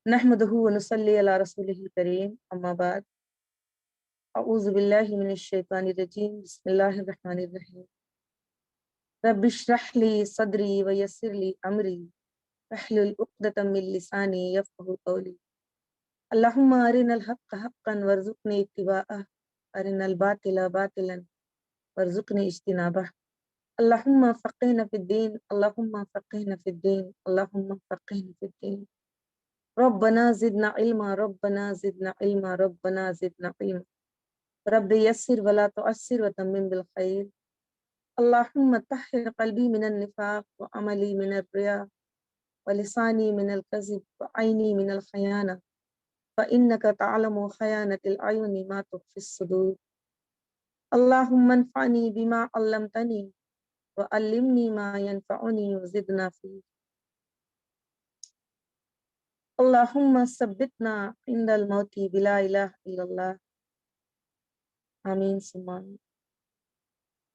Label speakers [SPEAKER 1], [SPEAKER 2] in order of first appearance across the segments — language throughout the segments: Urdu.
[SPEAKER 1] نحمدہ ونصلی علی رسولہ الکریم اما بعد اعوذ باللہ من الشیطان الرجیم بسم اللہ الرحمن الرحیم رب اشرح لی صدری ویسر لی امری واحلل عقدۃ من لسانی یفقہوا قولی اللہم ارنا الحق حقا وارزقنی اتباعہ ارنا الباطل باطلا وارزقنی اجتنابہ اللہم فقہنا فی الدین اللہم فقہنا فی الدین اللہم فقہنا فی الدین ربنا زدنا علما ربنا زدنا علما ربنا زدنا علما رب یسر ولا تعسر وتمم بالخیر اللہم طہر قلبی من النفاق وعملی من الریا ولسانی من الکذب وعینی من الخیانہ فإنک تعلم خیانة العیون ما تخفی الصدور اللہم انفعنی بما علمتنی وعلمنی ما ینفعنی وزدنا فیہ اللہم ثبتنا عند الموت بلا الہ الا اللہ آمین ثم آمین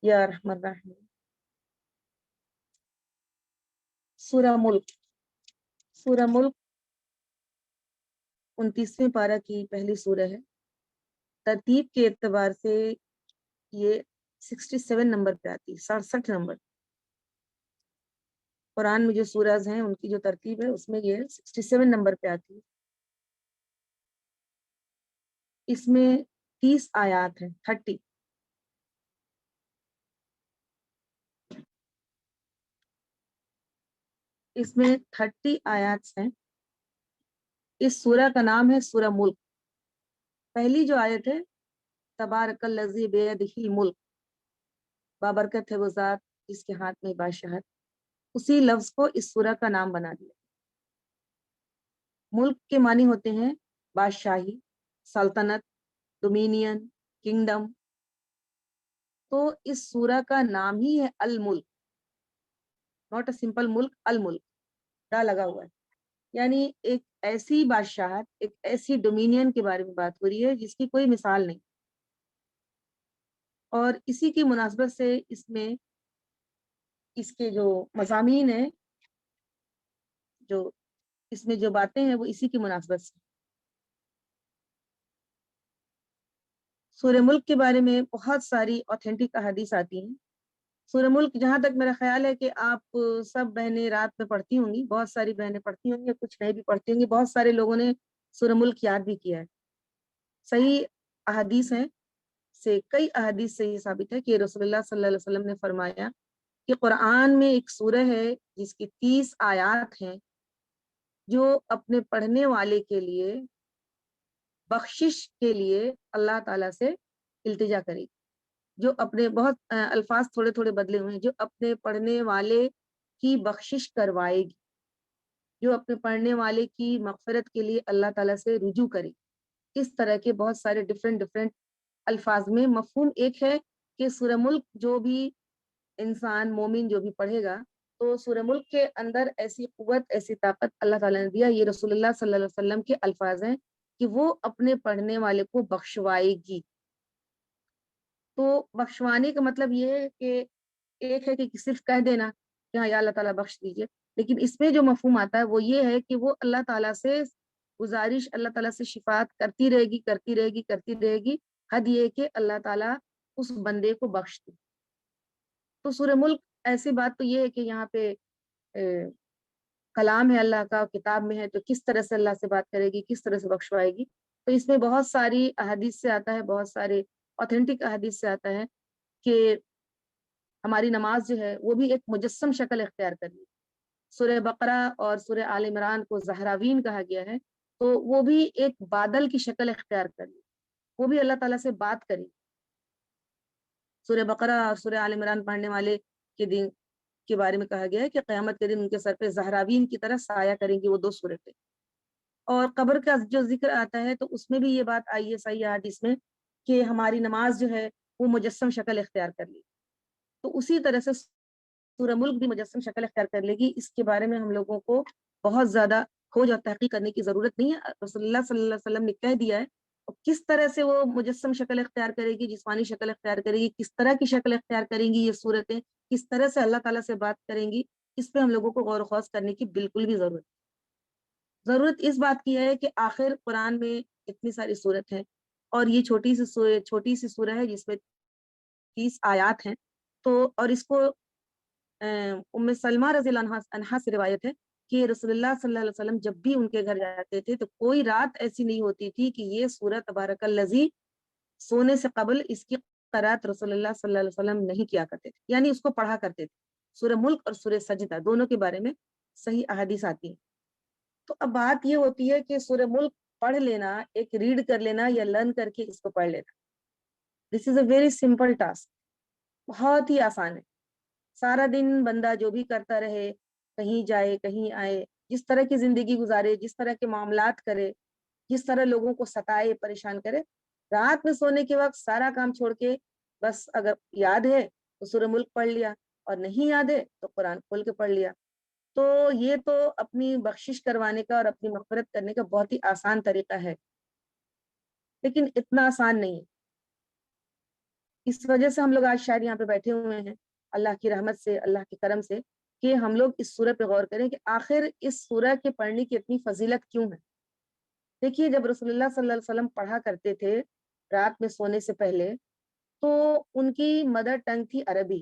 [SPEAKER 1] یا رحمن الرحیم۔ سورہ ملک، سورہ ملک 29ویں پارہ کی پہلی سورہ ہے۔ ترتیب کے اعتبار سے یہ 67 نمبر پہ آتی ہے، 67 نمبر۔ قرآن میں جو سورہز ہیں ان کی جو ترتیب ہے اس میں یہ 67 نمبر پہ آتی ہے۔ اس میں 30 آیات ہیں، 30۔ اس میں 30 آیات ہیں۔ اس سورہ کا نام ہے سورہ ملک۔ پہلی جو آیت ہے تبارک الذی بیدہ الملک، بابرکت ہے وہ ذات جس کے ہاتھ میں بادشاہت، اسی لفظ کو اس سورہ کا نام بنا دیا۔ ملک کے معنی ہوتے ہیں بادشاہی، سلطنت، ڈومینین، کنگڈم۔ تو اس سورہ کا نام ہی ہے الملک، ناٹ اے سمپل ملک، الملک ڈا لگا ہوا ہے، یعنی ایک ایسی بادشاہت، ایک ایسی ڈومینین کے بارے میں بات ہو رہی ہے جس کی کوئی مثال نہیں۔ اور اسی کی مناسبت سے اس میں اس کے جو مضامین ہیں، جو اس میں جو باتیں ہیں وہ اسی کی مناسبت سے۔ سورہ ملک کے بارے میں بہت ساری اوتھینٹک احادیث آتی ہیں۔ سورہ ملک جہاں تک میرا خیال ہے کہ آپ سب بہنیں رات میں پڑھتی ہوں گی، بہت ساری بہنیں پڑھتی ہوں گی، کچھ نہیں بھی پڑھتی ہوں گی، بہت سارے لوگوں نے سورہ ملک یاد بھی کیا ہے۔ صحیح احادیث ہیں، کئی احادیث سے یہ ثابت ہے کہ رسول اللہ صلی اللہ علیہ وسلم نے فرمایا کہ قرآن میں ایک سورہ ہے جس کی 30 آیات ہیں، جو اپنے پڑھنے والے کے لیے بخشش کے لیے اللہ تعالیٰ سے التجا کرے گی، جو اپنے بہت الفاظ تھوڑے تھوڑے بدلے ہوئے ہیں، جو اپنے پڑھنے والے کی بخشش کروائے گی، جو اپنے پڑھنے والے کی مغفرت کے لیے اللہ تعالیٰ سے رجوع کرے۔ اس طرح کے بہت سارے ڈفرینٹ الفاظ میں مفہوم ایک ہے کہ سورہ ملک جو بھی انسان مومن جو بھی پڑھے گا تو سورہ ملک کے اندر ایسی قوت، ایسی طاقت اللہ تعالیٰ نے دیا۔ یہ رسول اللہ صلی اللہ علیہ وسلم کے الفاظ ہیں کہ وہ اپنے پڑھنے والے کو بخشوائے گی۔ تو بخشوانے کا مطلب یہ ہے کہ ایک ہے کہ صرف کہہ دینا کہ ہاں یا اللہ تعالیٰ بخش دیجئے، لیکن اس میں جو مفہوم آتا ہے وہ یہ ہے کہ وہ اللہ تعالیٰ سے گزارش، اللہ تعالیٰ سے شفاعت کرتی رہے گی، کرتی رہے گی، کرتی رہے گی، حد یہ کہ اللہ تعالیٰ اس بندے کو بخش دے۔ تو سورہ ملک ایسی بات تو یہ ہے کہ یہاں پہ کلام ہے اللہ کا، کتاب میں ہے، تو کس طرح سے اللہ سے بات کرے گی، کس طرح سے بخشوائے گی۔ تو اس میں بہت ساری احادیث سے آتا ہے، بہت سارے اوتھینٹک احادیث سے آتا ہے کہ ہماری نماز جو ہے وہ بھی ایک مجسم شکل اختیار کر لی۔ سورہ بقرہ اور سورہ آل عمران کو زہراوین کہا گیا ہے، تو وہ بھی ایک بادل کی شکل اختیار کر لی، وہ بھی اللہ تعالیٰ سے بات کری۔ سورہ بقرہ اور سورہ آل عمران پڑھنے والے کے دن کے بارے میں کہا گیا ہے کہ قیامت کے دن ان کے سر پہ زہراوین کی طرح سایہ کریں گی وہ 2 سورتیں۔ اور قبر کا جو ذکر آتا ہے تو اس میں بھی یہ بات آئی ہے صحیح حدیث میں کہ ہماری نماز جو ہے وہ مجسم شکل اختیار کر لی۔ تو اسی طرح سے سورہ ملک بھی مجسم شکل اختیار کر لے گی۔ اس کے بارے میں ہم لوگوں کو بہت زیادہ کھوج اور تحقیق کرنے کی ضرورت نہیں ہے، رسول اللہ صلی اللہ علیہ وسلم نے کہہ دیا ہے۔ اور کس طرح سے وہ مجسم شکل اختیار کرے گی، جسمانی شکل اختیار کرے گی، کس طرح کی شکل اختیار کریں گی یہ صورتیں، کس طرح سے اللہ تعالیٰ سے بات کریں گی، اس پہ ہم لوگوں کو غور و خوض کرنے کی بالکل بھی ضرورت ہے۔ ضرورت اس بات کی ہے کہ آخر قرآن میں اتنی ساری صورت ہیں اور یہ چھوٹی سی سورہ ہے جس میں 30 آیات ہیں. تو اور اس کو ام سلمہ رضی اللہ عنہا سے روایت ہے کہ رسول اللہ صلی اللہ علیہ وسلم جب بھی ان کے گھر جاتے تھے تو کوئی رات ایسی نہیں ہوتی تھی کہ یہ سورہ تبارک الذی سونے سے قبل اس کی قرات رسول اللہ صلی اللہ علیہ وسلم نہیں کیا کرتے تھے، یعنی اس کو پڑھا کرتے تھے. سورہ ملک اور سورہ سجدہ دونوں کے بارے میں صحیح احادیث آتی ہیں. تو اب بات یہ ہوتی ہے کہ سورہ ملک پڑھ لینا، ایک ریڈ کر لینا یا لرن کر کے اس کو پڑھ لینا، دس از اے ویری سمپل ٹاسک. بہت ہی آسان ہے. سارا دن بندہ جو بھی کرتا رہے، کہیں جائے کہیں آئے، جس طرح کی زندگی گزارے، جس طرح کے معاملات کرے، جس طرح لوگوں کو ستائے پریشان کرے، رات میں سونے کے وقت سارا کام چھوڑ کے بس اگر یاد ہے تو سورہ ملک پڑھ لیا، اور نہیں یاد ہے تو قرآن کھول کے پڑھ لیا. تو یہ تو اپنی بخشش کروانے کا اور اپنی مغفرت کرنے کا بہت ہی آسان طریقہ ہے، لیکن اتنا آسان نہیں ہے. اس وجہ سے ہم لوگ آج شاید یہاں پہ بیٹھے ہوئے ہیں، اللہ کی رحمت سے، اللہ کے کرم سے، کہ ہم لوگ اس سورہ پہ غور کریں کہ آخر اس سورہ کے پڑھنے کی اتنی فضیلت کیوں ہے. دیکھیے، جب رسول اللہ صلی اللہ علیہ وسلم پڑھا کرتے تھے رات میں سونے سے پہلے، تو ان کی مدر ٹنگ تھی عربی،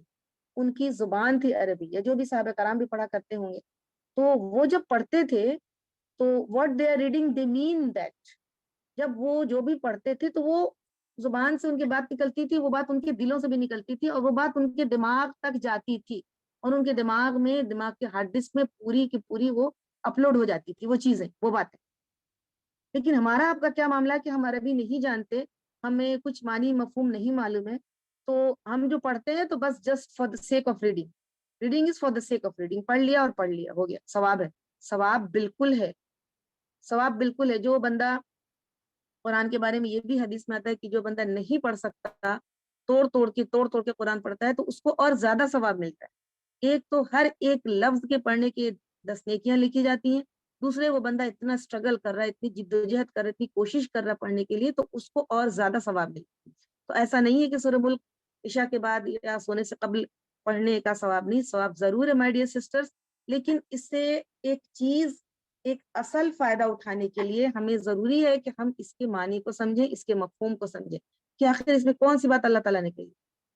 [SPEAKER 1] ان کی زبان تھی عربی، یا جو بھی صحابہ کرام بھی پڑھا کرتے ہوں گے. تو وہ جب پڑھتے تھے تو what they are reading they mean that. جب وہ جو بھی پڑھتے تھے تو وہ زبان سے ان کی بات نکلتی تھی، وہ بات ان کے دلوں سے بھی نکلتی تھی، اور وہ بات ان کے دماغ تک جاتی تھی، اور ان کے دماغ میں، دماغ کے ہارڈ ڈسک میں پوری کی پوری وہ اپلوڈ ہو جاتی تھی وہ چیزیں، وہ باتیں. لیکن ہمارا آپ کا کیا معاملہ ہے کہ ہم عربی نہیں جانتے، ہمیں کچھ معنی مفہوم نہیں معلوم ہے، تو ہم جو پڑھتے ہیں تو بس just for the sake of reading. Reading is for the sake of reading, پڑھ لیا اور پڑھ لیا، ہو گیا، ثواب ہے. ثواب بالکل ہے، ثواب بالکل ہے. جو بندہ، قرآن کے بارے میں یہ بھی حدیث میں آتا ہے کہ جو بندہ نہیں پڑھ سکتا، توڑ توڑ کے قرآن پڑھتا ہے تو اس کو اور زیادہ ثواب ملتا ہے. ایک تو ہر ایک لفظ کے پڑھنے کے 10 نیکیاں لکھی جاتی ہیں، دوسرے وہ بندہ اتنا اسٹرگل کر رہا ہے، اتنی جدوجہد کر رہا ہے، اتنی کوشش کر رہا ہے پڑھنے کے لیے، تو اس کو اور زیادہ ثواب ملتا ہے. تو ایسا نہیں ہے کہ سورہ ملک عشاء کے بعد یا سونے سے قبل پڑھنے کا ثواب نہیں، ثواب ضرور ہے مائی ڈیئر سسٹرز، لیکن اس سے ایک چیز، ایک اصل فائدہ اٹھانے کے لیے ہمیں ضروری ہے کہ ہم اس کے معنی کو سمجھیں، اس کے مفہوم کو سمجھیں کہ آخر اس میں کون سی بات اللہ تعالیٰ نے کہی.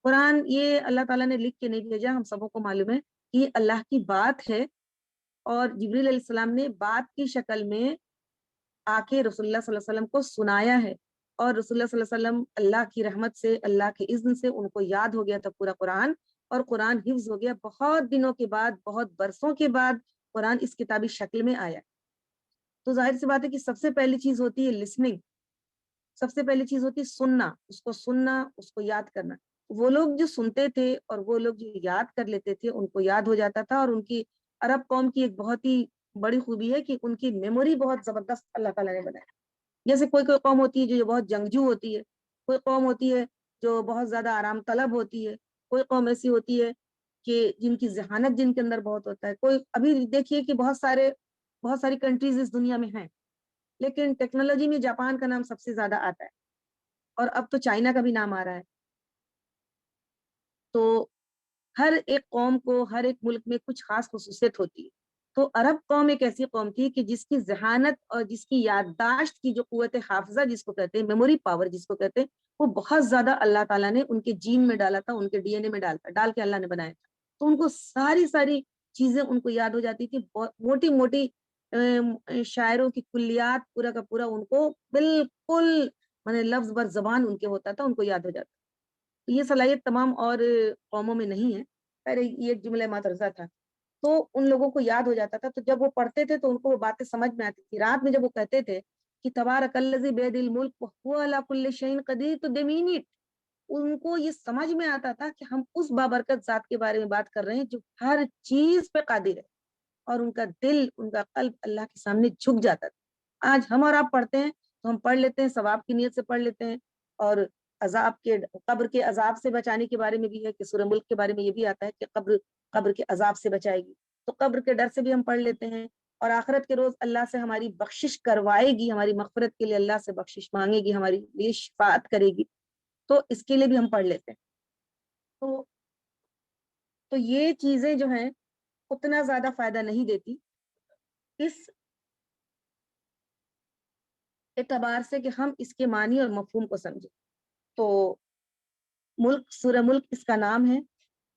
[SPEAKER 1] قرآن یہ اللہ تعالیٰ نے لکھ کے نہیں بھیجا، ہم سبوں کو معلوم ہے کہ یہ اللہ کی بات ہے، اور جبریل علیہ السلام نے بات کی شکل میں آ کے رسول اللہ صلی اللہ علیہ وسلم کو سنایا ہے، اور رسول اللہ صلی اللہ علیہ وسلم اللہ کی رحمت سے، اللہ کے اذن سے ان کو یاد ہو گیا تھا پورا قرآن، اور قرآن حفظ ہو گیا. بہت دنوں کے بعد، بہت برسوں کے بعد قرآن اس کتابی شکل میں آیا. تو ظاہر سی بات ہے کہ سب سے پہلی چیز ہوتی ہے لسننگ، سب سے پہلی چیز ہوتی ہے سننا، اس کو یاد کرنا. وہ لوگ جو سنتے تھے اور وہ لوگ جو یاد کر لیتے تھے ان کو یاد ہو جاتا تھا. اور ان کی عرب قوم کی ایک بہت ہی بڑی خوبی ہے کہ ان کی میموری بہت زبردست اللہ تعالیٰ نے بنائی. جیسے کوئی کوئی قوم ہوتی ہے جو بہت جنگجو ہوتی ہے، کوئی قوم ہوتی ہے جو بہت زیادہ آرام طلب ہوتی ہے، کوئی قوم ایسی ہوتی ہے کہ جن کی ذہانت جن کے اندر بہت ہوتا ہے. کوئی ابھی دیکھیے کہ بہت ساری کنٹریز اس دنیا میں ہیں، لیکن ٹیکنالوجی میں جاپان کا نام سب سے زیادہ آتا ہے، اور اب تو چائنا کا بھی نام آ رہا ہے. تو ہر ایک قوم کو، ہر ایک ملک میں کچھ خاص خصوصیت ہوتی ہے. تو عرب قوم ایک ایسی قوم تھی کہ جس کی ذہانت اور جس کی یادداشت کی جو قوت حافظہ جس کو کہتے ہیں، میموری پاور جس کو کہتے ہیں، وہ بہت زیادہ اللہ تعالیٰ نے ان کے جین میں ڈالا تھا، ان کے ڈی این اے میں ڈال کے اللہ نے بنایا تھا. تو ان کو ساری چیزیں ان کو یاد ہو جاتی تھی. موٹی موٹی شاعروں کی کلیات پورا کا پورا ان کو بالکل لفظ بر زبان ان کے ہوتا تھا، ان کو یاد ہو جاتا. تو یہ صلاحیت تمام اور قوموں میں نہیں ہے. پہلے یہ ایک جملہ ماترزہ تھا، تو ان لوگوں کو یاد ہو جاتا تھا. تو جب وہ پڑھتے تھے تو ان کو وہ باتیں سمجھ میں آتی تھی. رات میں جب وہ کہتے تھے کہ تبارک الذی بیدہ الملک وہو علی کل شیء قدیر، تو دے مین اٹ، ان کو یہ سمجھ میں آتا تھا کہ ہم اس بابرکت ذات کے بارے میں بات کر رہے ہیں جو ہر چیز پہ قادر ہے. اور ان کا دل، ان کا قلب اللہ کے سامنے جھک جاتا تھا. آج ہم اور آپ پڑھتے ہیں تو ہم پڑھ لیتے ہیں، ثواب کی نیت سے پڑھ لیتے ہیں، اور قبر کے عذاب سے بچانے کے بارے میں بھی ہے کہ سورہ ملک کے بارے میں یہ بھی آتا ہے کہ قبر کے عذاب سے بچائے گی، تو قبر کے ڈر سے بھی ہم پڑھ لیتے ہیں. اور آخرت کے روز اللہ سے ہماری بخشش کروائے گی، ہماری مغفرت کے لیے اللہ سے بخشش مانگے گی، ہماری لیے شفاعت کرے گی، تو اس کے لیے بھی ہم پڑھ لیتے ہیں. تو یہ چیزیں جو ہیں اتنا زیادہ فائدہ نہیں دیتی. اس اعتبار سے کہ ہم اس کے معنی اور مفہوم کو سمجھیں۔ تو ملک، سورہ ملک اس کا نام ہے،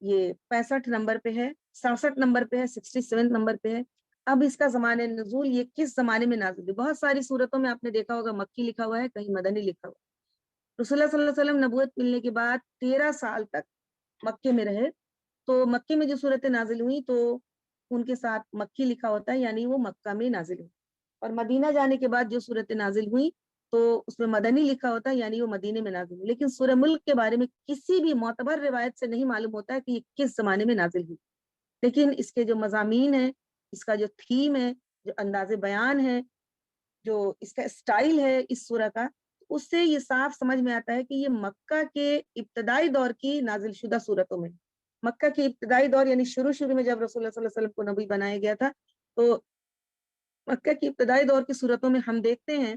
[SPEAKER 1] یہ 65 نمبر پہ ہے، 67 نمبر پہ ہے، 67 نمبر پہ ہے۔ اب اس کا زمانہ نزول، یہ کس زمانے میں نازل ہوئی؟ بہت ساری صورتوں میں آپ نے دیکھا ہوگا مکی لکھا ہوا ہے، کہیں مدنی لکھا ہوا ہے۔ رسول اللہ صلی اللہ علیہ وسلم نبوت ملنے کے بعد 13 سال تک مکے میں رہے، تو مکے میں جو صورتیں نازل ہوئی تو ان کے ساتھ مکی لکھا ہوتا ہے، یعنی وہ مکہ میں نازل ہوئی۔ اور مدینہ جانے کے بعد جو صورتیں نازل ہوئی تو اس میں مدنی لکھا ہوتا ہے، یعنی وہ مدینے میں نازل ہوئی۔ لیکن سورہ ملک کے بارے میں کسی بھی معتبر روایت سے نہیں معلوم ہوتا ہے کہ یہ کس زمانے میں نازل ہوئی، لیکن اس کے جو مضامین ہیں، اس کا جو تھیم ہے، جو انداز بیان ہے، جو اس کا اسٹائل ہے اس سورہ کا، اس سے یہ صاف سمجھ میں آتا ہے کہ یہ مکہ کے ابتدائی دور کی نازل شدہ صورتوں میں، مکہ کے ابتدائی دور یعنی شروع میں جب رسول اللہ صلی اللہ علیہ وسلم کو نبی بنایا گیا تھا، تو مکہ کی ابتدائی دور کی صورتوں میں ہم دیکھتے ہیں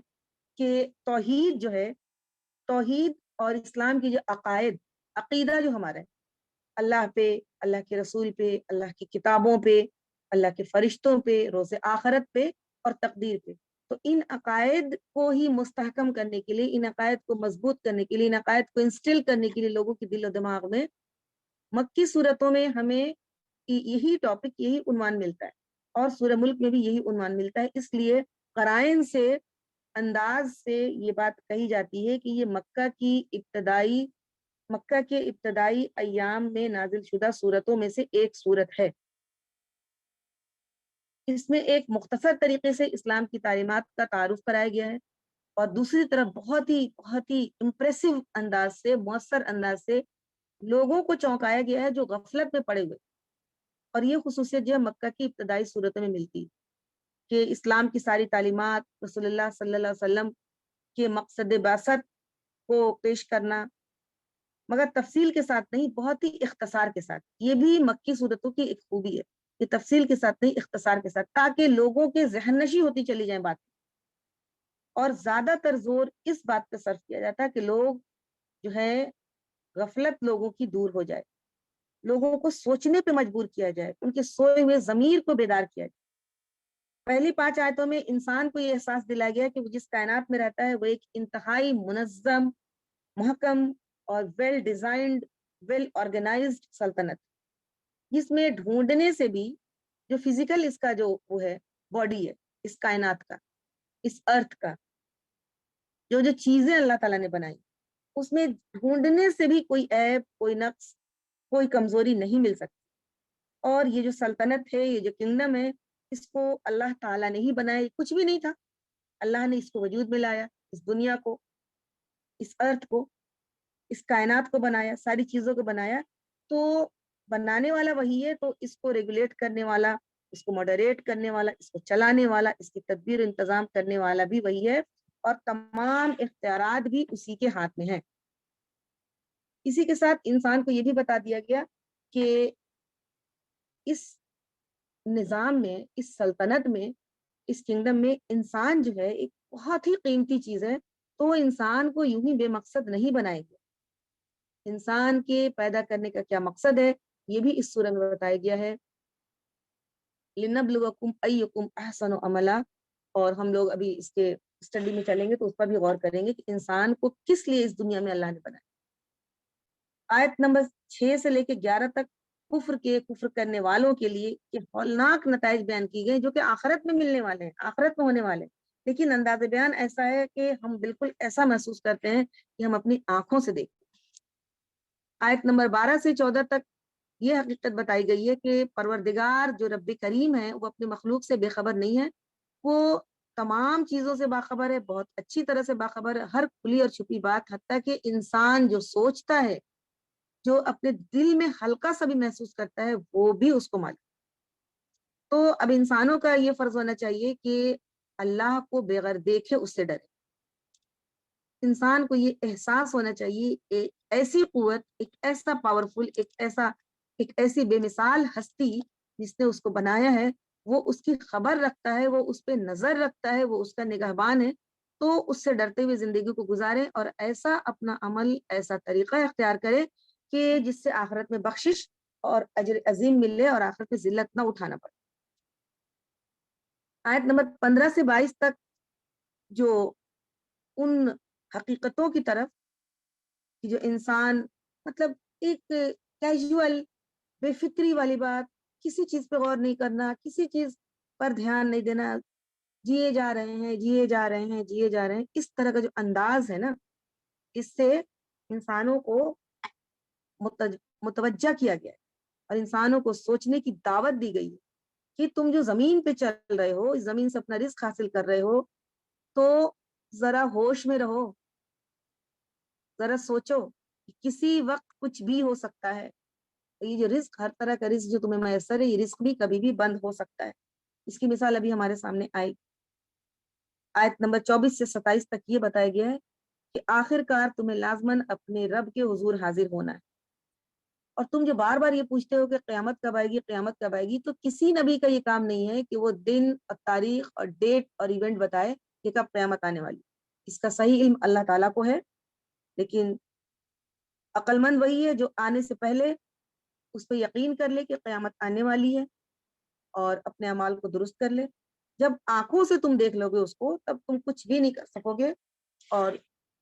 [SPEAKER 1] کہ توحید جو ہے، توحید اور اسلام کی جو عقائد، عقیدہ جو ہمارا ہے اللہ پہ، اللہ کے رسول پہ، اللہ کی کتابوں پہ، اللہ کے فرشتوں پہ، روز آخرت پہ اور تقدیر پہ، تو ان عقائد کو ہی مستحکم کرنے کے لیے، ان عقائد کو مضبوط کرنے کے لیے، ان عقائد کو انسٹل کرنے کے لیے لوگوں کے دل و دماغ میں مکی صورتوں میں ہمیں یہی ٹاپک، یہی عنوان ملتا ہے، اور سورہ ملک میں بھی یہی عنوان ملتا ہے۔ اس لیے قرائن سے، انداز سے یہ بات کہی جاتی ہے کہ یہ مکہ کے ابتدائی ایام میں نازل شدہ صورتوں میں سے ایک صورت ہے۔ اس میں ایک مختصر طریقے سے اسلام کی تعلیمات کا تعارف کرایا گیا ہے، اور دوسری طرف بہت ہی امپریسو انداز سے، مؤثر انداز سے لوگوں کو چونکایا گیا ہے جو غفلت میں پڑے ہوئے، اور یہ خصوصیت جو ہے مکہ کی ابتدائی صورتوں میں ملتی ہے کہ اسلام کی ساری تعلیمات، رسول اللہ صلی اللہ علیہ وسلم کے مقصد بعثت کو پیش کرنا، مگر تفصیل کے ساتھ نہیں، بہت ہی اختصار کے ساتھ۔ یہ بھی مکی صورتوں کی ایک خوبی ہے کہ تفصیل کے ساتھ نہیں، اختصار کے ساتھ، تاکہ لوگوں کے ذہن نشی ہوتی چلی جائیں بات، اور زیادہ تر زور اس بات پہ صرف کیا جاتا ہے کہ لوگ جو ہے غفلت لوگوں کی دور ہو جائے، لوگوں کو سوچنے پہ مجبور کیا جائے، ان کے سوئے ہوئے ضمیر کو بیدار کیا جائے۔ پہلی 5 آیتوں میں انسان کو یہ احساس دلایا گیا کہ وہ جس کائنات میں رہتا ہے وہ ایک انتہائی منظم، محکم اور ویل ڈیزائنڈ، ویل آرگنائزڈ سلطنت، جس میں ڈھونڈنے سے بھی جو فزیکل اس کا جو وہ ہے، باڈی ہے اس کائنات کا، اس ارتھ کا، جو چیزیں اللہ تعالیٰ نے بنائی، اس میں ڈھونڈنے سے بھی کوئی عیب، کوئی نقص، کوئی کمزوری نہیں مل سکتی۔ اور یہ جو سلطنت ہے، یہ جو کنگڈم ہے، اس کو اللہ تعالیٰ نے ہی بنایا، کچھ بھی نہیں تھا، اللہ نے اس کو وجود میں لایا، اس دنیا کو، اس ارتھ کو، اس کائنات کو بنایا، ساری چیزوں کو بنایا، تو بنانے والا وہی ہے، تو اس کو ریگولیٹ کرنے والا، اس کو ماڈریٹ کرنے والا، اس کو چلانے والا، اس کی تدبیر انتظام کرنے والا بھی وہی ہے، اور تمام اختیارات بھی اسی کے ہاتھ میں ہیں۔ اسی کے ساتھ انسان کو یہ بھی بتا دیا گیا کہ اس نظام میں، اس سلطنت میں، اس کنگڈم میں انسان جو ہے ایک بہت ہی قیمتی چیز ہے، تو انسان کو یوں ہی بے مقصد نہیں بنائے گیا۔ انسان کے پیدا کرنے کا کیا مقصد ہے، یہ بھی اس سورہ میں بتایا گیا ہے، لِنَبْلُوَكُمْ أَيُّكُمْ أَحْسَنُ عَمَلًا، اور ہم لوگ ابھی اس کے اسٹڈی میں چلیں گے تو اس پر بھی غور کریں گے کہ انسان کو کس لیے اس دنیا میں اللہ نے بنایا۔ آیت نمبر 6 سے لے کے 11 تک کفر کرنے والوں کے لیے یہ ہولناک نتائج بیان کی گئے جو کہ آخرت میں ملنے والے ہیں، آخرت میں ہونے والے ہیں، لیکن انداز بیان ایسا ہے کہ ہم بالکل ایسا محسوس کرتے ہیں کہ ہم اپنی آنکھوں سے دیکھتے ہیں۔ آیت نمبر 12 سے 14 تک یہ حقیقت بتائی گئی ہے کہ پروردگار جو رب کریم ہے وہ اپنی مخلوق سے بے خبر نہیں ہے، وہ تمام چیزوں سے باخبر ہے، بہت اچھی طرح سے باخبر ہے، ہر کھلی اور چھپی بات، حتیٰ کہ انسان جو سوچتا ہے، جو اپنے دل میں ہلکا سا بھی محسوس کرتا ہے، وہ بھی اس کو معلوم۔ تو اب انسانوں کا یہ فرض ہونا چاہیے کہ اللہ کو بغیر دیکھے اس سے ڈرے۔ انسان کو یہ احساس ہونا چاہیے، ایک ایسی قوت، ایک ایسا پاورفل، ایک ایسی بے مثال ہستی جس نے اس کو بنایا ہے، وہ اس کی خبر رکھتا ہے، وہ اس پہ نظر رکھتا ہے، وہ اس کا نگہبان ہے، تو اس سے ڈرتے ہوئے زندگی کو گزارے، اور ایسا اپنا عمل، ایسا طریقہ اختیار کرے کہ جس سے آخرت میں بخشش اور اجر عظیم ملے اور آخرت میں ذلت نہ اٹھانا پڑے۔ آیت نمبر 15 سے 22 تک جو ان حقیقتوں کی طرف کہ جو انسان مطلب ایک کیجول بے فکری والی بات، کسی چیز پہ غور نہیں کرنا، کسی چیز پر دھیان نہیں دینا، جیے جا رہے ہیں جیے جا رہے ہیں جیے جا رہے ہیں، اس طرح کا جو انداز ہے نا، اس سے انسانوں کو متوجہ کیا گیا ہے اور انسانوں کو سوچنے کی دعوت دی گئی ہے کہ تم جو زمین پہ چل رہے ہو، اس زمین سے اپنا رزق حاصل کر رہے ہو، تو ذرا ہوش میں رہو، ذرا سوچو کہ کسی وقت کچھ بھی ہو سکتا ہے. یہ جو رزق، ہر طرح کا رزق جو تمہیں میسر ہے، یہ رزق بھی کبھی بھی بند ہو سکتا ہے. اس کی مثال ابھی ہمارے سامنے آئی. آیت نمبر 24 سے 27 تک یہ بتایا گیا ہے کہ آخر کار تمہیں لازماً اپنے رب کے حضور حاضر ہونا ہے. اور تم جو بار بار یہ پوچھتے ہو کہ قیامت کب آئے گی، قیامت کب آئے گی، تو کسی نبی کا یہ کام نہیں ہے کہ وہ دن اور تاریخ اور ڈیٹ اور ایونٹ بتائے کہ کب قیامت آنے والی. اس کا صحیح علم اللہ تعالیٰ کو ہے، لیکن عقل مند وہی ہے جو آنے سے پہلے اس پہ یقین کر لے کہ قیامت آنے والی ہے اور اپنے اعمال کو درست کر لے. جب آنکھوں سے تم دیکھ لو گے اس کو، تب تم کچھ بھی نہیں کر سکو گے. اور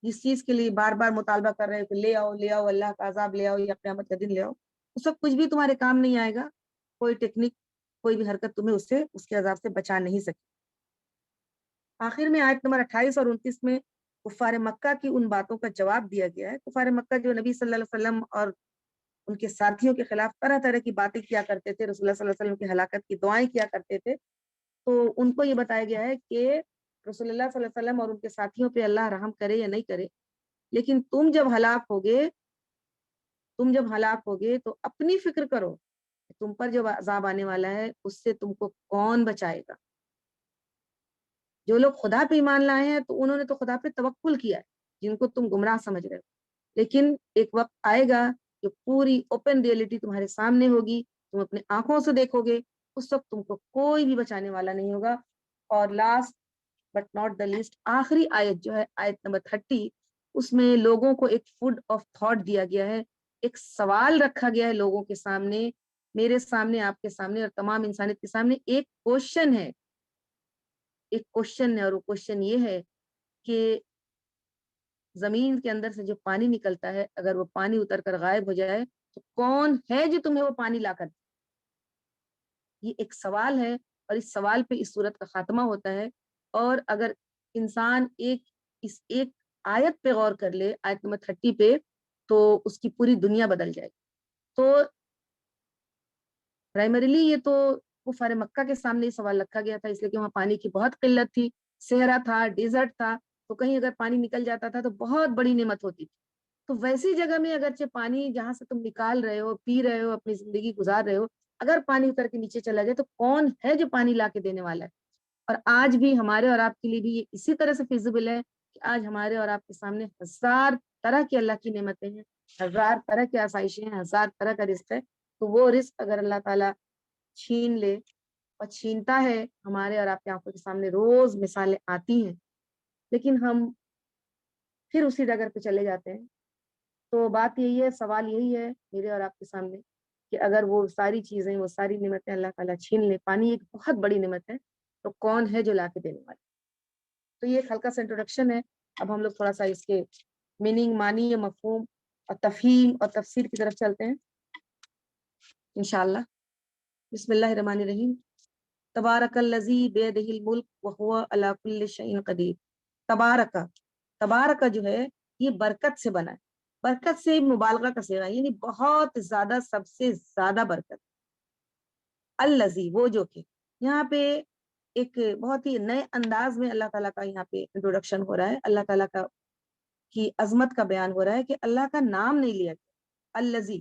[SPEAKER 1] جس چیز کے لیے بار بار مطالبہ کر رہے ہو کہ لے آؤ اللہ کا عذاب لے آؤ یا قیامت کا دن لے آؤ، اس وقت کچھ بھی تمہارے کام نہیں آئے گا. کوئی ٹیکنیک، کوئی بھی حرکت تمہیں اس کے عذاب سے بچا نہیں سکتی. آخر میں آیت نمبر 28 اور 29 میں کفار مکہ کی ان باتوں کا جواب دیا گیا ہے. کفار مکہ جو نبی صلی اللہ علیہ وسلم اور ان کے ساتھیوں کے خلاف طرح طرح کی باتیں کیا کرتے تھے، رسول اللہ صلی اللہ علیہ وسلم کی ہلاکت کی دعائیں کیا کرتے تھے، تو ان کو یہ بتایا گیا ہے کہ رسول اللہ صلی اللہ علیہ وسلم اور ان کے ساتھیوں پہ اللہ رحم کرے یا نہیں کرے، لیکن تم جب ہلاک ہوگے تو اپنی فکر کرو کہ تم پر جو عذاب آنے والا ہے اس سے تم کو کون بچائے گا. جو لوگ خدا پہ ایمان لائے ہیں تو انہوں نے تو خدا پہ توکل کیا ہے، جن کو تم گمراہ سمجھ رہے ہو. لیکن ایک وقت آئے گا جو پوری اوپن ریئلٹی تمہارے سامنے ہوگی، تم اپنے آنکھوں سے دیکھو گے، اس وقت تم کو کوئی بھی بچانے والا نہیں ہوگا. اور last but not the least, آخری آیت جو ہے آیت نمبر 30، اس میں لوگوں کو ایک فوڈ آف تھاٹ دیا گیا ہے. ایک سوال رکھا گیا ہے لوگوں کے سامنے، میرے سامنے، آپ کے سامنے اور تمام انسانیت کے سامنے. ایک کوشچن ہے اور وہ کوشچن یہ ہے کہ زمین کے اندر سے جو پانی نکلتا ہے، اگر وہ پانی اتر کر غائب ہو جائے تو کون ہے جو تمہیں وہ پانی لا کر؟ یہ ایک سوال ہے اور اس سوال پہ اس صورت کا خاتمہ ہوتا ہے. اور اگر انسان اس ایک آیت پہ غور کر لے، آیت نمبر 30 پہ، تو اس کی پوری دنیا بدل جائے. تو پرائمریلی یہ تو کفار مکہ کے سامنے یہ سوال رکھا گیا تھا، اس لیے کہ وہاں پانی کی بہت قلت تھی، صحرا تھا، ڈیزرٹ تھا، تو کہیں اگر پانی نکل جاتا تھا تو بہت بڑی نعمت ہوتی تھی. تو ویسی جگہ میں اگرچہ پانی جہاں سے تم نکال رہے ہو، پی رہے ہو، اپنی زندگی گزار رہے ہو، اگر پانی اتر کے نیچے چلا جائے تو کون ہے جو پانی لا کے دینے والا ہے؟ اور آج بھی ہمارے اور آپ کے لیے بھی یہ اسی طرح سے فیزیبل ہے کہ آج ہمارے اور آپ کے سامنے ہزار طرح کی اللہ کی نعمتیں ہیں، ہزار طرح کی آسائشیں ہیں، ہزار طرح کا رزق ہے. تو وہ رزق اگر اللہ تعالیٰ چھین لے، اور چھینتا ہے، ہمارے اور آپ کی آنکھوں کے سامنے روز مثالیں آتی ہیں، لیکن ہم پھر اسی ڈگر پہ چلے جاتے ہیں. تو بات یہی ہے، سوال یہی ہے میرے اور آپ کے سامنے کہ اگر وہ ساری چیزیں، وہ ساری نعمتیں اللہ تعالیٰ چھین لے، پانی ایک بہت بڑی نعمت ہے، تو کون ہے جو لا کے دینے والا؟ تو یہ ایک ہلکا سا انٹروڈکشن ہے. اب ہم لوگ تھوڑا سا اس کے میننگ، معنی، مفہوم اور تفہیم اور تفسیر کی طرف چلتے ہیں انشاءاللہ. بسم اللہ الرحمن الرحیم. تبارک الذی بیدہ الملک وہو علی کل شیء قدیر. تبارک جو ہے یہ برکت سے بنا ہے، برکت سے مبالغہ کا صیغہ، یعنی بہت زیادہ، سب سے زیادہ برکت. الذی، وہ جو کہ، یہاں پہ ایک بہت ہی نئے انداز میں اللہ تعالیٰ کا یہاں پہ انٹروڈکشن ہو رہا ہے، اللہ تعالیٰ کی عظمت کا بیان ہو رہا ہے کہ اللہ کا نام نہیں لیا گیا. الذی